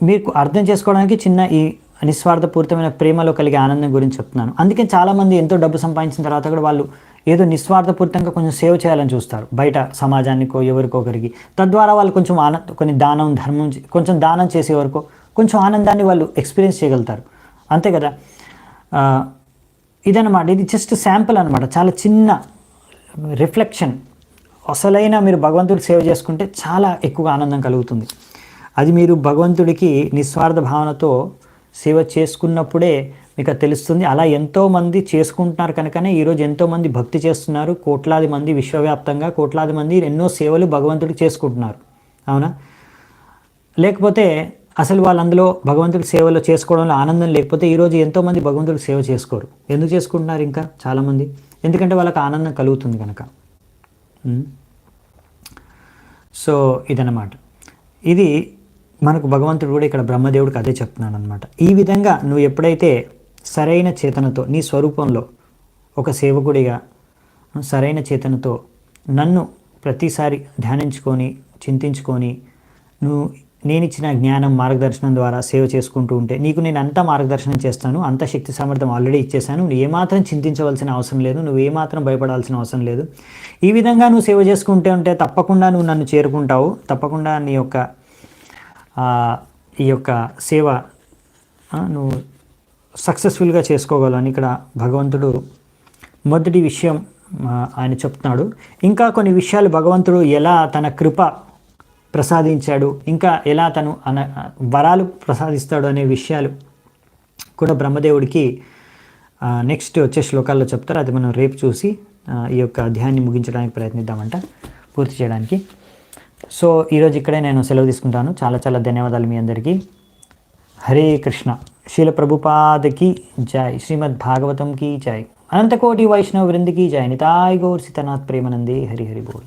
మీకు అర్థం చేసుకోవడానికి చిన్న ఈ నిస్వార్థపూరితమైన ప్రేమలో కలిగే ఆనందం గురించి చెప్తున్నాను. అందుకే చాలామంది ఎంతో డబ్బు సంపాదించిన తర్వాత కూడా వాళ్ళు ఏదో నిస్వార్థపూరితంగా కొంచెం సేవ చేయాలని చూస్తారు, బయట సమాజానికో ఎవరికొకరికి. తద్వారా వాళ్ళు కొంచెం కొన్ని దానం ధర్మం కొంచెం దానం చేసే వరకు కొంచెం ఆనందాన్ని వాళ్ళు ఎక్స్పీరియన్స్ చేయగలుగుతారు, అంతే కదా. ఇదన్నమాట, ఇది జస్ట్ శాంపుల్ అనమాట, చాలా చిన్న రిఫ్లెక్షన్. అసలైన మీరు భగవంతుడికి సేవ చేసుకుంటే చాలా ఎక్కువగా ఆనందం కలుగుతుంది. అది మీరు భగవంతుడికి నిస్వార్థ భావనతో సేవ చేసుకున్నప్పుడే మీకు తెలుస్తుంది. అలా ఎంతోమంది చేసుకుంటున్నారు కనుకనే ఈరోజు ఎంతోమంది భక్తి చేస్తున్నారు, కోట్లాది మంది విశ్వవ్యాప్తంగా కోట్లాది మంది ఎన్నో సేవలు భగవంతుడికి చేసుకుంటున్నారు, అవునా. లేకపోతే అసలు వాళ్ళు అందులో భగవంతుడి సేవలో చేసుకోవడంలో ఆనందం లేకపోతే ఈరోజు ఎంతోమంది భగవంతుడికి సేవ చేసుకోరు. ఎందుకు చేసుకుంటున్నారు ఇంకా చాలామంది? ఎందుకంటే వాళ్ళకి ఆనందం కలుగుతుంది కనుక. సో ఇదన్నమాట, ఇది మనకు భగవంతుడు కూడా ఇక్కడ బ్రహ్మదేవుడికి అదే చెప్తున్నాడు అనమాట. ఈ విధంగా నువ్వు ఎప్పుడైతే సరైన చేతనతో నీ స్వరూపంలో ఒక సేవకుడిగా సరైన చేతనతో నన్ను ప్రతిసారి ధ్యానించుకొని చింతించుకొని నువ్వు నేను ఇచ్చిన జ్ఞానం మార్గదర్శనం ద్వారా సేవ చేసుకుంటూ ఉంటే నీకు నేను అంతా మార్గదర్శనం చేస్తాను, అంత శక్తి సామర్థ్యం ఆల్రెడీ ఇచ్చేసాను, నువ్వు ఏమాత్రం చింతించవలసిన అవసరం లేదు, నువ్వు ఏమాత్రం భయపడాల్సిన అవసరం లేదు. ఈ విధంగా నువ్వు సేవ చేసుకుంటే ఉంటే తప్పకుండా నువ్వు నన్ను చేరుకుంటావు, తప్పకుండా నీ యొక్క ఈ యొక్క సేవ నువ్వు సక్సెస్ఫుల్గా చేసుకోగలని ఇక్కడ భగవంతుడు మొదటి విషయం ఆయన చెప్తున్నాడు. ఇంకా కొన్ని విషయాలు భగవంతుడు ఎలా తన కృప ప్రసాదించాడు, ఇంకా ఎలా తను వరాలు ప్రసాదిస్తాడు అనే విషయాలు కూడా బ్రహ్మదేవుడికి నెక్స్ట్ వచ్చే శ్లోకాల్లో చెప్తారు. అది మనం రేపు చూసి ఈ యొక్క అధ్యాయాన్ని ముగించడానికి ప్రయత్నిద్దామంట, పూర్తి చేయడానికి. సో ఈరోజు ఇక్కడే నేను సెలవు తీసుకుంటాను. చాలా చాలా ధన్యవాదాలు మీ అందరికీ. హరే కృష్ణ. శీల ప్రభుపాదకి జై. శ్రీమద్ భాగవతం की जय. अनंत कोटि वैष्णव वृंद की जय. निताय गौर सीतानाथ प्रेमानंदे. हरि हरि बोल.